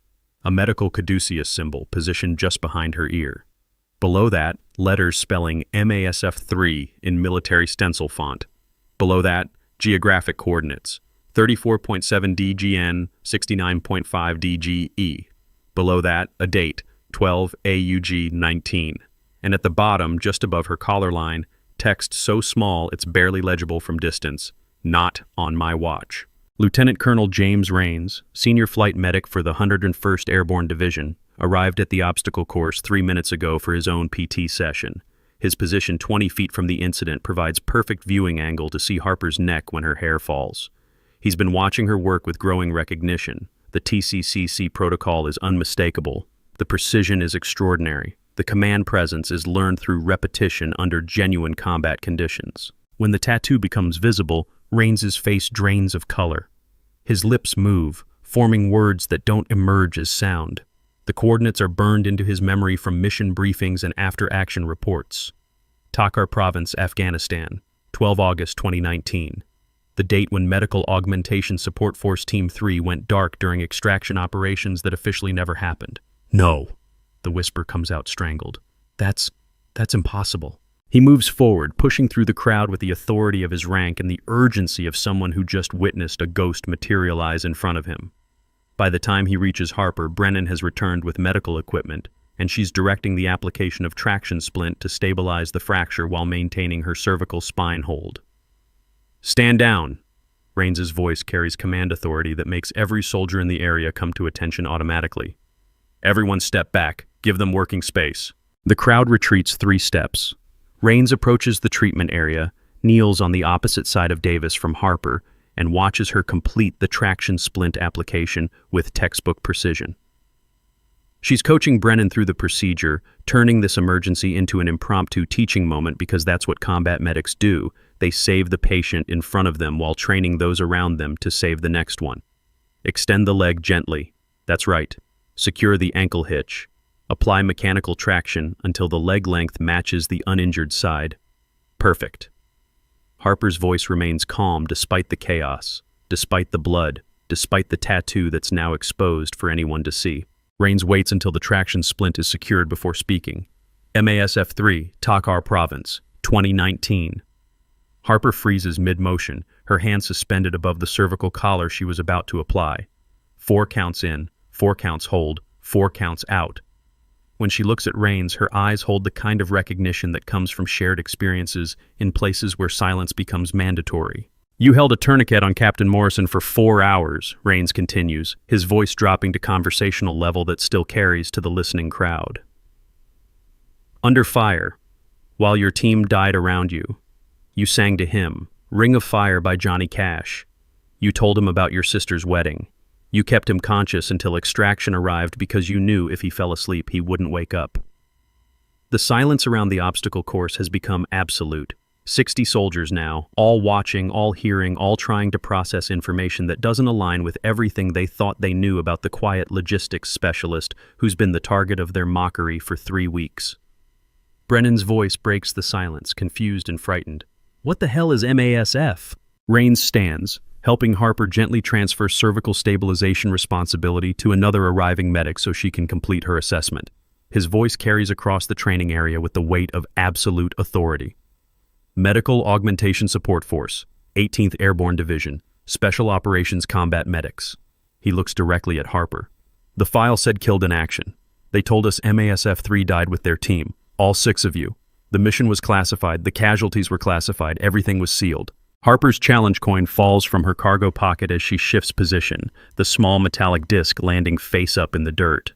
A medical caduceus symbol positioned just behind her ear. Below that, letters spelling MASF3 in military stencil font. Below that, geographic coordinates, 34.7 DGN, 69.5 DGE. Below that, a date, 12 AUG 19. And at the bottom, just above her collar line, text so small it's barely legible from distance, "Not on my watch." Lieutenant Colonel James Rains, senior flight medic for the 101st Airborne Division, arrived at the obstacle course 3 minutes ago for his own PT session. His position 20 feet from the incident provides perfect viewing angle to see Harper's neck when her hair falls. He's been watching her work with growing recognition. The TCCC protocol is unmistakable. The precision is extraordinary. The command presence is learned through repetition under genuine combat conditions. When the tattoo becomes visible, Rains's face drains of color. His lips move, forming words that don't emerge as sound. The coordinates are burned into his memory from mission briefings and after-action reports. Takhar Province, Afghanistan, 12 August 2019. The date when Medical Augmentation Support Force Team 3 went dark during extraction operations that officially never happened. "No," the whisper comes out strangled. That's impossible." He moves forward, pushing through the crowd with the authority of his rank and the urgency of someone who just witnessed a ghost materialize in front of him. By the time he reaches Harper, Brennan has returned with medical equipment, and she's directing the application of traction splint to stabilize the fracture while maintaining her cervical spine hold. "Stand down!" Rains's voice carries command authority that makes every soldier in the area come to attention automatically. "Everyone step back. Give them working space." The crowd retreats 3 steps. Rains approaches the treatment area, kneels on the opposite side of Davis from Harper, and watches her complete the traction splint application with textbook precision. She's coaching Brennan through the procedure, turning this emergency into an impromptu teaching moment because that's what combat medics do. They save the patient in front of them while training those around them to save the next one. Extend the leg gently. That's right. Secure the ankle hitch. Apply mechanical traction until the leg length matches the uninjured side. Perfect. Harper's voice remains calm despite the chaos, despite the blood, despite the tattoo that's now exposed for anyone to see. Rains waits until the traction splint is secured before speaking. MASF3, Takhar Province, 2019. Harper freezes mid-motion, her hand suspended above the cervical collar she was about to apply. 4 counts in, 4 counts hold, 4 counts out. When she looks at Rains, her eyes hold the kind of recognition that comes from shared experiences in places where silence becomes mandatory. "You held a tourniquet on Captain Morrison for 4 hours, Rains continues, his voice dropping to conversational level that still carries to the listening crowd. "Under fire, while your team died around you, you sang to him, Ring of Fire by Johnny Cash. You told him about your sister's wedding. You kept him conscious until extraction arrived because you knew if he fell asleep he wouldn't wake up." The silence around the obstacle course has become absolute. 60 soldiers now, all watching, all hearing, all trying to process information that doesn't align with everything they thought they knew about the quiet logistics specialist who's been the target of their mockery for 3 weeks. Brennan's voice breaks the silence, confused and frightened. "What the hell is MASF?" Rains stands, helping Harper gently transfer cervical stabilization responsibility to another arriving medic so she can complete her assessment. His voice carries across the training area with the weight of absolute authority. Medical Augmentation Support Force, 18th Airborne Division, Special Operations Combat Medics. He looks directly at Harper. "The file said killed in action. They told us MASF-3 died with their team, all 6 of you. The mission was classified, the casualties were classified, everything was sealed. Harper's challenge coin falls from her cargo pocket as she shifts position, the small metallic disc landing face up in the dirt.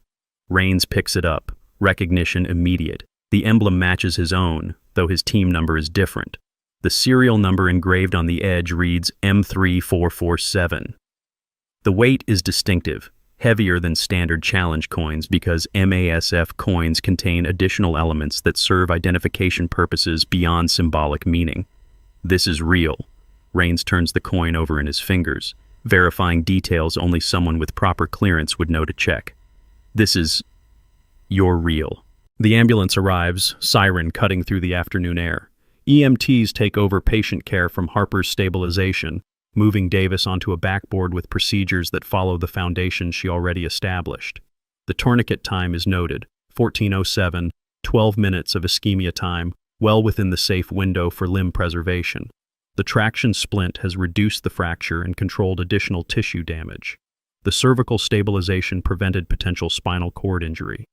Rains picks it up, recognition immediate. The emblem matches his own, though his team number is different. The serial number engraved on the edge reads M3447. The weight is distinctive, heavier than standard challenge coins because MASF coins contain additional elements that serve identification purposes beyond symbolic meaning. This is real. Rains turns the coin over in his fingers, verifying details only someone with proper clearance would know to check. This is... you're real. The ambulance arrives, siren cutting through the afternoon air. EMTs take over patient care from Harper's stabilization, moving Davis onto a backboard with procedures that follow the foundation she already established. The tourniquet time is noted, 14:07, 12 minutes of ischemia time, well within the safe window for limb preservation. The traction splint has reduced the fracture and controlled additional tissue damage. The cervical stabilization prevented potential spinal cord injury.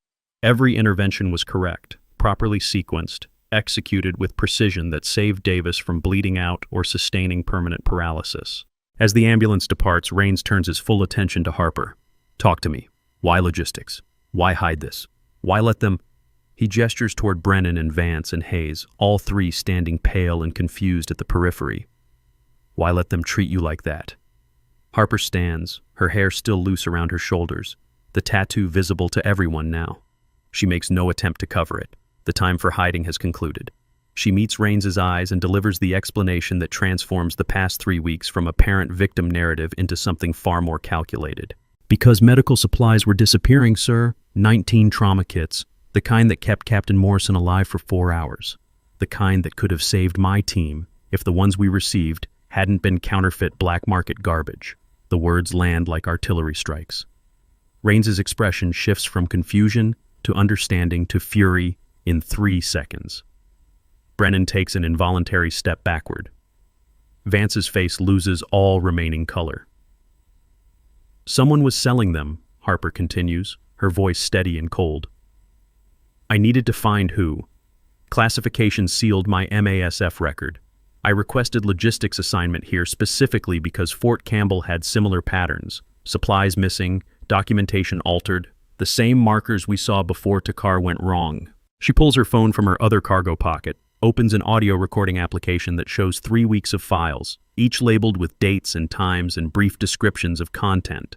Every intervention was correct, properly sequenced, executed with precision that saved Davis from bleeding out or sustaining permanent paralysis. As the ambulance departs, Rains turns his full attention to Harper. Talk to me. Why logistics? Why hide this? Why let them... He gestures toward Brennan and Vance and Hayes, all three standing pale and confused at the periphery. Why let them treat you like that? Harper stands, her hair still loose around her shoulders, the tattoo visible to everyone now. She makes no attempt to cover it. The time for hiding has concluded. She meets Rains's eyes and delivers the explanation that transforms the past 3 weeks from a parent-victim narrative into something far more calculated. Because medical supplies were disappearing, sir, 19 trauma kits, the kind that kept Captain Morrison alive for 4 hours. The kind that could have saved my team if the ones we received hadn't been counterfeit black market garbage. The words land like artillery strikes. Rains's expression shifts from confusion to understanding to fury in 3 seconds. Brennan takes an involuntary step backward. Vance's face loses all remaining color. Someone was selling them, Harper continues, her voice steady and cold. I needed to find who. Classification sealed my MASF record. I requested logistics assignment here specifically because Fort Campbell had similar patterns. Supplies missing, documentation altered, the same markers we saw before Takar went wrong. She pulls her phone from her other cargo pocket, opens an audio recording application that shows 3 weeks of files, each labeled with dates and times and brief descriptions of content.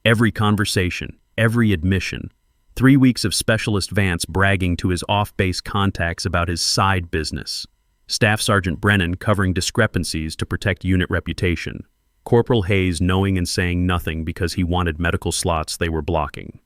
Every conversation, every admission, 3 weeks of Specialist Vance bragging to his off-base contacts about his side business. Staff Sergeant Brennan covering discrepancies to protect unit reputation. Corporal Hayes knowing and saying nothing because he wanted medical slots they were blocking.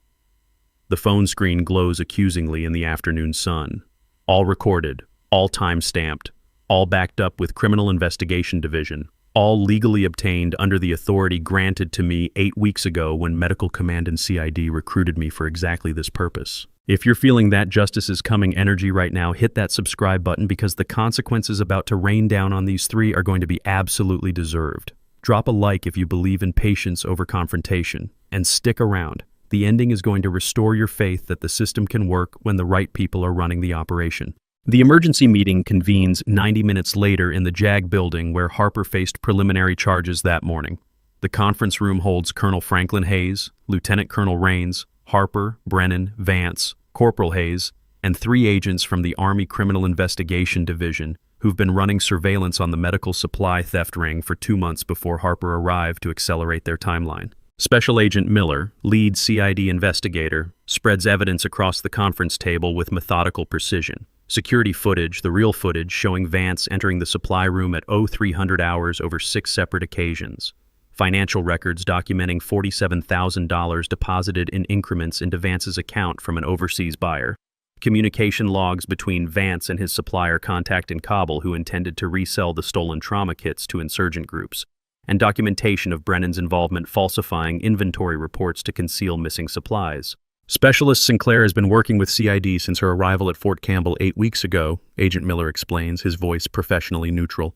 The phone screen glows accusingly in the afternoon sun. All recorded, all time-stamped, all backed up with Criminal Investigation Division, all legally obtained under the authority granted to me 8 weeks ago when Medical Command and CID recruited me for exactly this purpose. If you're feeling that justice is coming energy right now, hit that subscribe button because the consequences about to rain down on these three are going to be absolutely deserved. Drop a like if you believe in patience over confrontation, and stick around. The ending is going to restore your faith that the system can work when the right people are running the operation. The emergency meeting convenes 90 minutes later in the JAG building where Harper faced preliminary charges that morning. The conference room holds Colonel Franklin Hayes, Lieutenant Colonel Rains, Harper, Brennan, Vance, Corporal Hayes, and 3 agents from the Army Criminal Investigation Division who've been running surveillance on the medical supply theft ring for 2 months before Harper arrived to accelerate their timeline. Special Agent Miller, lead CID investigator, spreads evidence across the conference table with methodical precision. Security footage, the real footage, showing Vance entering the supply room at 0300 hours over 6 separate occasions. Financial records documenting $47,000 deposited in increments into Vance's account from an overseas buyer. Communication logs between Vance and his supplier contact in Kabul who intended to resell the stolen trauma kits to insurgent groups. And documentation of Brennan's involvement falsifying inventory reports to conceal missing supplies. Specialist Sinclair has been working with CID since her arrival at Fort Campbell 8 weeks ago, Agent Miller explains, his voice professionally neutral.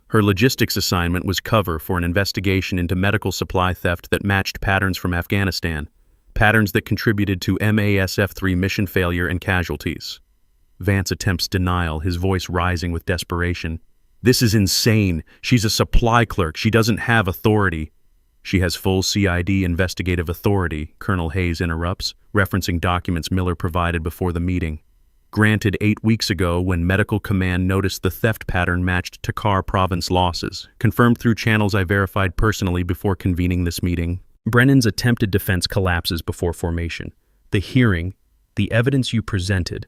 Her logistics assignment was cover for an investigation into medical supply theft that matched patterns from Afghanistan, patterns that contributed to MASF-3 mission failure and casualties. Vance attempts denial, his voice rising with desperation. This is insane. She's a supply clerk. She doesn't have authority. She has full CID investigative authority, Colonel Hayes interrupts, referencing documents Miller provided before the meeting. Granted 8 weeks ago when Medical Command noticed the theft pattern matched Takhar Province losses, confirmed through channels I verified personally before convening this meeting. Brennan's attempted defense collapses before formation. The hearing, the evidence you presented,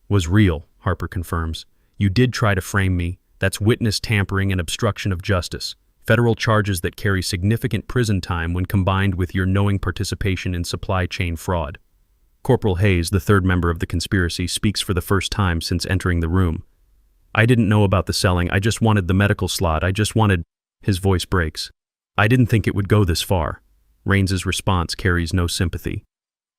was real, Harper confirms. You did try to frame me. That's witness tampering and obstruction of justice. Federal charges that carry significant prison time when combined with your knowing participation in supply chain fraud. Corporal Hayes, the third member of the conspiracy, speaks for the first time since entering the room. I didn't know about the selling. I just wanted the medical slot. His voice breaks. I didn't think it would go this far. Raines's response carries no sympathy.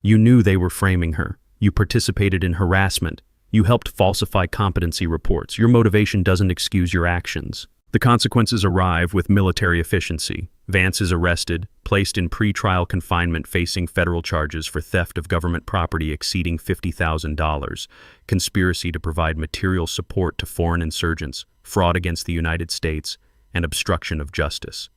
You knew they were framing her. You participated in harassment. You helped falsify competency reports. Your motivation doesn't excuse your actions. The consequences arrive with military efficiency. Vance is arrested, placed in pre-trial confinement facing federal charges for theft of government property exceeding $50,000, conspiracy to provide material support to foreign insurgents, fraud against the United States, and obstruction of justice.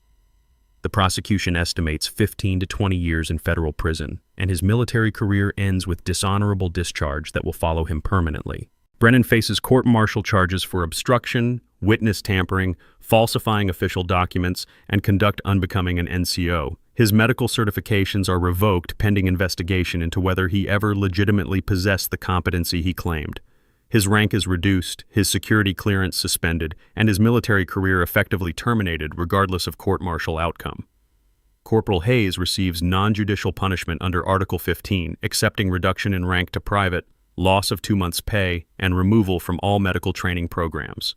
The prosecution estimates 15 to 20 years in federal prison, and his military career ends with dishonorable discharge that will follow him permanently. Brennan faces court-martial charges for obstruction, witness tampering, falsifying official documents, and conduct unbecoming an NCO. His medical certifications are revoked pending investigation into whether he ever legitimately possessed the competency he claimed. His rank is reduced, his security clearance suspended, and his military career effectively terminated regardless of court-martial outcome. Corporal Hayes receives non-judicial punishment under Article 15, accepting reduction in rank to private, loss of 2 months' pay, and removal from all medical training programs.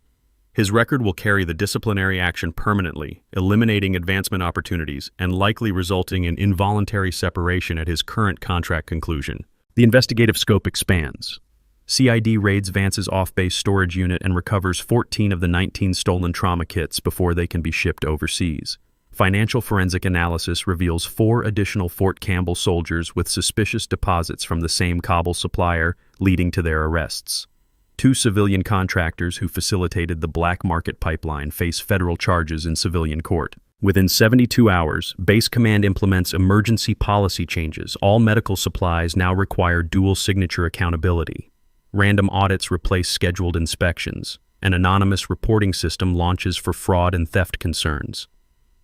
His record will carry the disciplinary action permanently, eliminating advancement opportunities and likely resulting in involuntary separation at his current contract conclusion. The investigative scope expands. CID raids Vance's off-base storage unit and recovers 14 of the 19 stolen trauma kits before they can be shipped overseas. Financial forensic analysis reveals 4 additional Fort Campbell soldiers with suspicious deposits from the same Kabul supplier, leading to their arrests. 2 civilian contractors who facilitated the black market pipeline face federal charges in civilian court. Within 72 hours, Base Command implements emergency policy changes. All medical supplies now require dual signature accountability. Random audits replace scheduled inspections. An anonymous reporting system launches for fraud and theft concerns.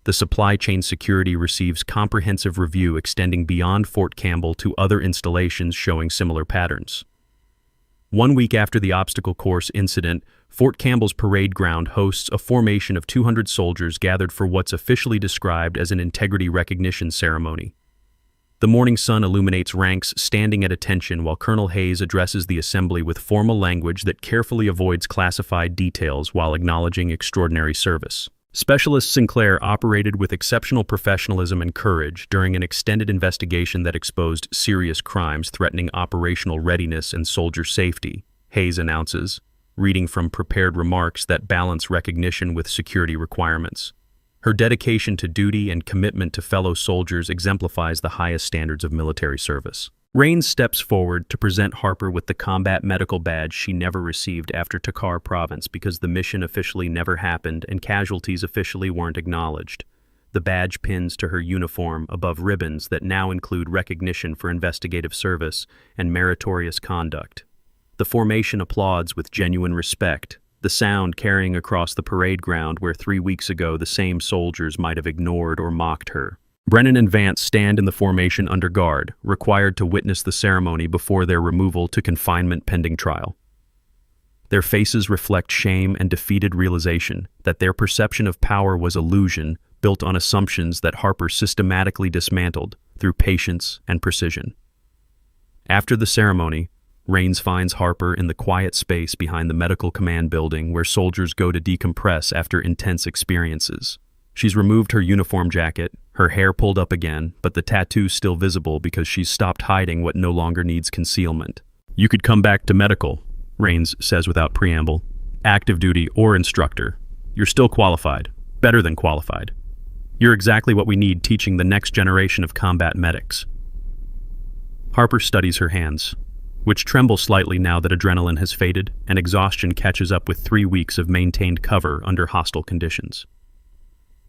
The supply chain security receives comprehensive review extending beyond Fort Campbell to other installations showing similar patterns. 1 week after the obstacle course incident, Fort Campbell's parade ground hosts a formation of 200 soldiers gathered for what's officially described as an integrity recognition ceremony. The morning sun illuminates ranks standing at attention while Colonel Hayes addresses the assembly with formal language that carefully avoids classified details while acknowledging extraordinary service. Specialist Sinclair operated with exceptional professionalism and courage during an extended investigation that exposed serious crimes threatening operational readiness and soldier safety, Hayes announces, reading from prepared remarks that balance recognition with security requirements. Her dedication to duty and commitment to fellow soldiers exemplifies the highest standards of military service. Raines steps forward to present Harper with the combat medical badge she never received after Takhar Province because the mission officially never happened and casualties officially weren't acknowledged. The badge pins to her uniform above ribbons that now include recognition for investigative service and meritorious conduct. The formation applauds with genuine respect, the sound carrying across the parade ground where 3 weeks ago the same soldiers might have ignored or mocked her. Brennan and Vance stand in the formation under guard, required to witness the ceremony before their removal to confinement pending trial. Their faces reflect shame and defeated realization that their perception of power was illusion built on assumptions that Harper systematically dismantled through patience and precision. After the ceremony, Raines finds Harper in the quiet space behind the Medical Command building where soldiers go to decompress after intense experiences. She's removed her uniform jacket, her hair pulled up again, but the tattoo's still visible because she's stopped hiding what no longer needs concealment. You could come back to medical, Raines says without preamble. Active duty or instructor. You're still qualified. Better than qualified. You're exactly what we need teaching the next generation of combat medics. Harper studies her hands. which tremble slightly now that adrenaline has faded and exhaustion catches up with 3 weeks of maintained cover under hostile conditions.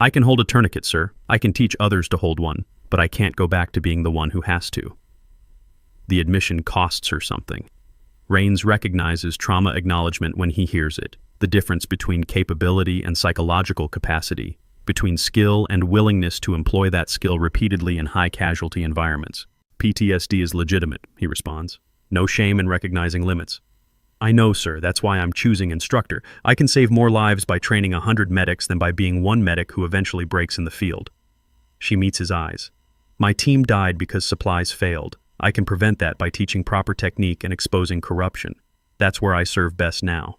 I can hold a tourniquet, sir. I can teach others to hold one, but I can't go back to being the one who has to. The admission costs her something. Rains recognizes trauma acknowledgement when he hears it, the difference between capability and psychological capacity, between skill and willingness to employ that skill repeatedly in high-casualty environments. PTSD is legitimate, he responds. No shame in recognizing limits. I know, sir, that's why I'm choosing instructor. I can save more lives by training 100 medics than by being one medic who eventually breaks in the field. She meets his eyes. My team died because supplies failed. I can prevent that by teaching proper technique and exposing corruption. That's where I serve best now.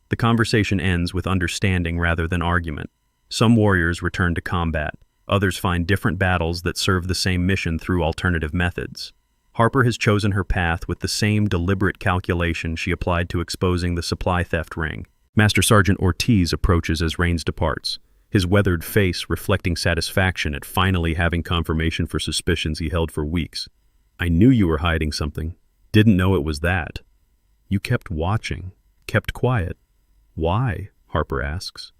The conversation ends with understanding rather than argument. Some warriors return to combat. Others find different battles that serve the same mission through alternative methods. Harper has chosen her path with the same deliberate calculation she applied to exposing the supply theft ring. Master Sergeant Ortiz approaches as Rains departs, his weathered face reflecting satisfaction at finally having confirmation for suspicions he held for weeks. I knew you were hiding something. Didn't know it was that. You kept watching, kept quiet. Why? Harper asks.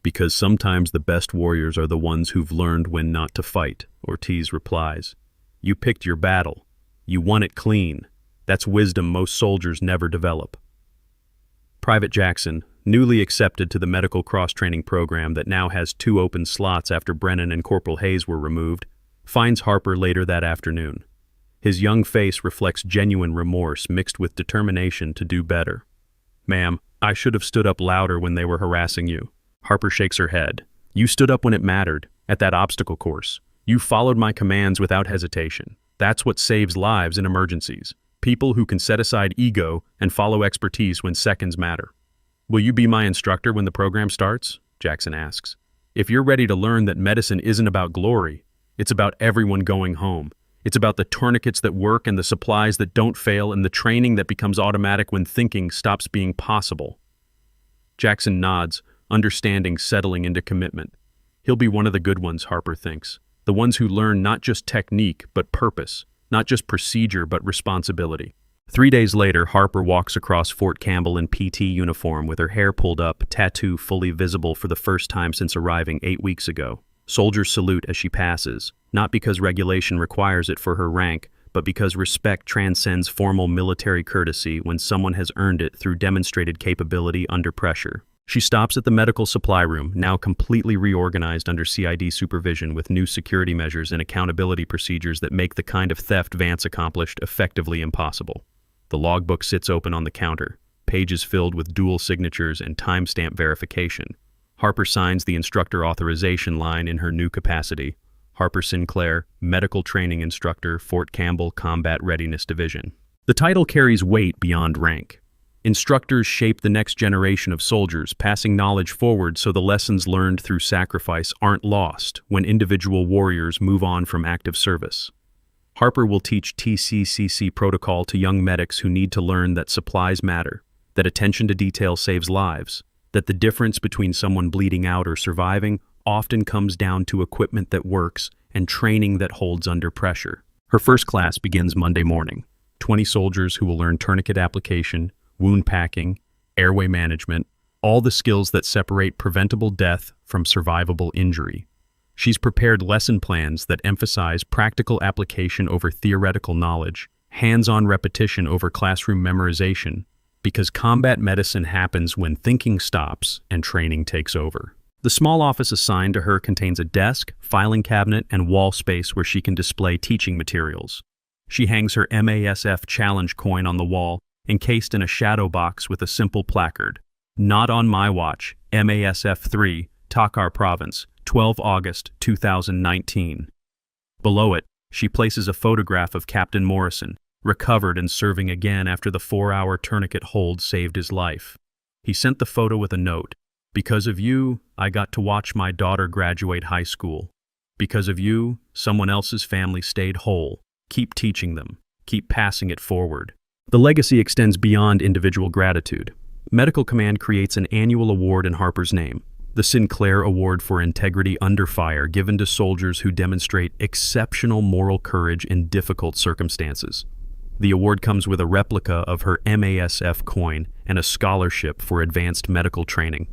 Because sometimes the best warriors are the ones who've learned when not to fight, Ortiz replies. You picked your battle. You won it clean. That's wisdom most soldiers never develop. Private Jackson, newly accepted to the medical cross-training program that now has 2 open slots after Brennan and Corporal Hayes were removed, finds Harper later that afternoon. His young face reflects genuine remorse mixed with determination to do better. Ma'am, I should have stood up louder when they were harassing you. Harper shakes her head. You stood up when it mattered, at that obstacle course. You followed my commands without hesitation. That's what saves lives in emergencies. People who can set aside ego and follow expertise when seconds matter. Will you be my instructor when the program starts? Jackson asks. If you're ready to learn that medicine isn't about glory, it's about everyone going home. It's about the tourniquets that work and the supplies that don't fail and the training that becomes automatic when thinking stops being possible. Jackson nods, understanding settling into commitment. He'll be one of the good ones, Harper thinks. The ones who learn not just technique, but purpose, not just procedure, but responsibility. 3 days later, Harper walks across Fort Campbell in PT uniform with her hair pulled up, tattoo fully visible for the first time since arriving 8 weeks ago. Soldiers salute as she passes, not because regulation requires it for her rank, but because respect transcends formal military courtesy when someone has earned it through demonstrated capability under pressure. She stops at the medical supply room, now completely reorganized under CID supervision with new security measures and accountability procedures that make the kind of theft Vance accomplished effectively impossible. The logbook sits open on the counter, pages filled with dual signatures and timestamp verification. Harper signs the instructor authorization line in her new capacity. Harper Sinclair, Medical Training Instructor, Fort Campbell Combat Readiness Division. The title carries weight beyond rank. Instructors shape the next generation of soldiers, passing knowledge forward so the lessons learned through sacrifice aren't lost when individual warriors move on from active service. Harper will teach TCCC protocol to young medics who need to learn that supplies matter, that attention to detail saves lives, that the difference between someone bleeding out or surviving often comes down to equipment that works and training that holds under pressure. Her first class begins Monday morning. 20 soldiers who will learn tourniquet application, wound packing, airway management, all the skills that separate preventable death from survivable injury. She's prepared lesson plans that emphasize practical application over theoretical knowledge, hands-on repetition over classroom memorization, because combat medicine happens when thinking stops and training takes over. The small office assigned to her contains a desk, filing cabinet, and wall space where she can display teaching materials. She hangs her MASF challenge coin on the wall, encased in a shadow box with a simple placard. Not on my watch, MASF 3, Takar Province, 12 August 2019. Below it, she places a photograph of Captain Morrison, recovered and serving again after the 4-hour tourniquet hold saved his life. He sent the photo with a note. Because of you, I got to watch my daughter graduate high school. Because of you, someone else's family stayed whole. Keep teaching them. Keep passing it forward. The legacy extends beyond individual gratitude. Medical Command creates an annual award in Harper's name, the Sinclair Award for Integrity Under Fire, given to soldiers who demonstrate exceptional moral courage in difficult circumstances. The award comes with a replica of her MASF coin and a scholarship for advanced medical training.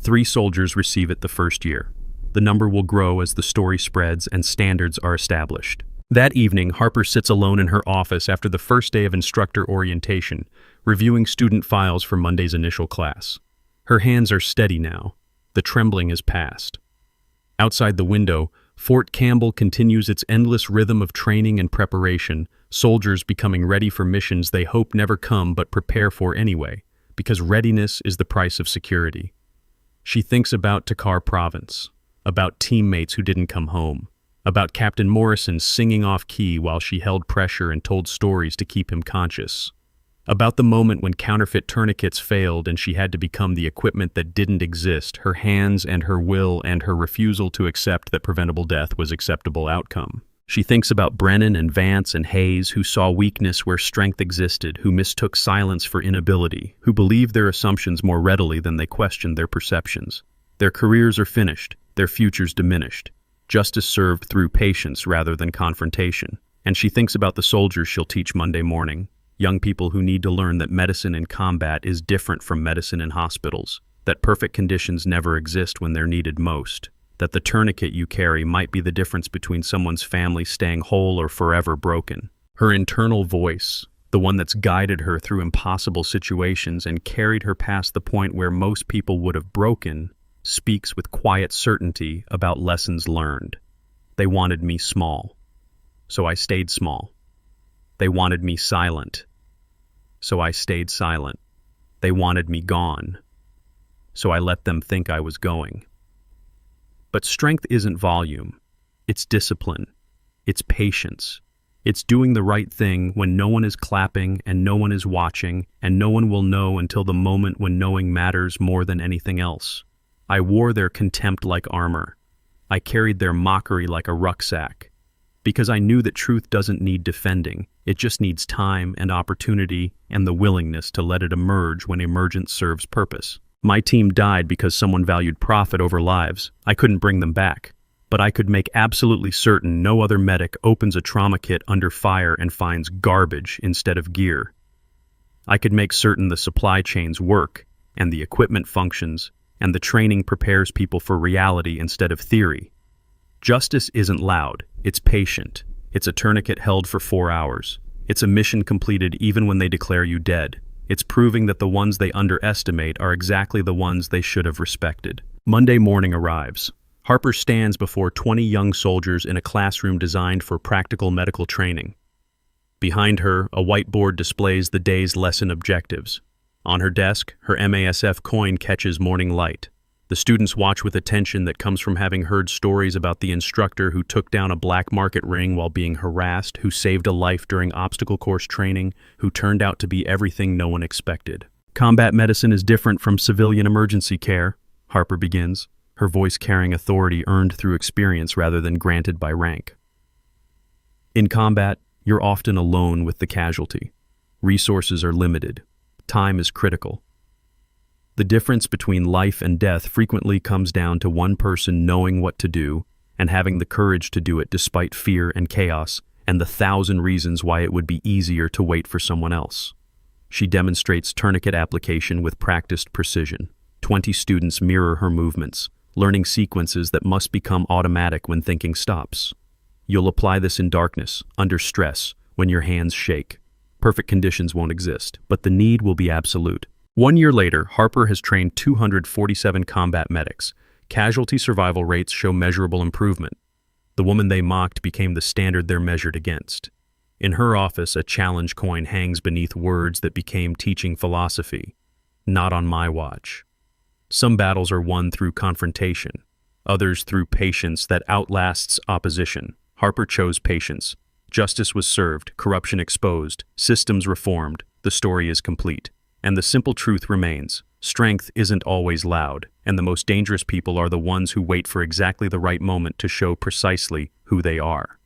3 soldiers receive it the first year. The number will grow as the story spreads and standards are established. That evening, Harper sits alone in her office after the first day of instructor orientation, reviewing student files for Monday's initial class. Her hands are steady now. The trembling is past. Outside the window, Fort Campbell continues its endless rhythm of training and preparation, soldiers becoming ready for missions they hope never come but prepare for anyway, because readiness is the price of security. She thinks about Takar Province, about teammates who didn't come home, about Captain Morrison singing off-key while she held pressure and told stories to keep him conscious, about the moment when counterfeit tourniquets failed and she had to become the equipment that didn't exist, her hands and her will and her refusal to accept that preventable death was acceptable outcome. She thinks about Brennan and Vance and Hayes, who saw weakness where strength existed, who mistook silence for inability, who believed their assumptions more readily than they questioned their perceptions. Their careers are finished, their futures diminished. Justice served through patience rather than confrontation. And she thinks about the soldiers she'll teach Monday morning, young people who need to learn that medicine in combat is different from medicine in hospitals, that perfect conditions never exist when they're needed most, that the tourniquet you carry might be the difference between someone's family staying whole or forever broken. Her internal voice, the one that's guided her through impossible situations and carried her past the point where most people would have broken, speaks with quiet certainty about lessons learned. They wanted me small, so I stayed small. They wanted me silent, so I stayed silent. They wanted me gone, so I let them think I was going. But strength isn't volume. It's discipline. It's patience. It's doing the right thing when no one is clapping and no one is watching and no one will know until the moment when knowing matters more than anything else. I wore their contempt like armor. I carried their mockery like a rucksack. Because I knew that truth doesn't need defending. It just needs time and opportunity and the willingness to let it emerge when emergence serves purpose. My team died because someone valued profit over lives. I couldn't bring them back. But I could make absolutely certain no other medic opens a trauma kit under fire and finds garbage instead of gear. I could make certain the supply chains work, and the equipment functions, and the training prepares people for reality instead of theory. Justice isn't loud, it's patient. It's a tourniquet held for 4 hours. It's a mission completed even when they declare you dead. It's proving that the ones they underestimate are exactly the ones they should have respected. Monday morning arrives. Harper stands before 20 young soldiers in a classroom designed for practical medical training. Behind her, a whiteboard displays the day's lesson objectives. On her desk, her MASF coin catches morning light. The students watch with attention that comes from having heard stories about the instructor who took down a black market ring while being harassed, who saved a life during obstacle course training, who turned out to be everything no one expected. Combat medicine is different from civilian emergency care, Harper begins, her voice carrying authority earned through experience rather than granted by rank. In combat, you're often alone with the casualty. Resources are limited. Time is critical. The difference between life and death frequently comes down to one person knowing what to do and having the courage to do it despite fear and chaos and the 1,000 reasons why it would be easier to wait for someone else. She demonstrates tourniquet application with practiced precision. 20 students mirror her movements, learning sequences that must become automatic when thinking stops. You'll apply this in darkness, under stress, when your hands shake. Perfect conditions won't exist, but the need will be absolute. 1 year later, Harper has trained 247 combat medics. Casualty survival rates show measurable improvement. The woman they mocked became the standard they're measured against. In her office, a challenge coin hangs beneath words that became teaching philosophy. Not on my watch. Some battles are won through confrontation, others through patience that outlasts opposition. Harper chose patience. Justice was served, corruption exposed, systems reformed. The story is complete. And the simple truth remains, strength isn't always loud, and the most dangerous people are the ones who wait for exactly the right moment to show precisely who they are.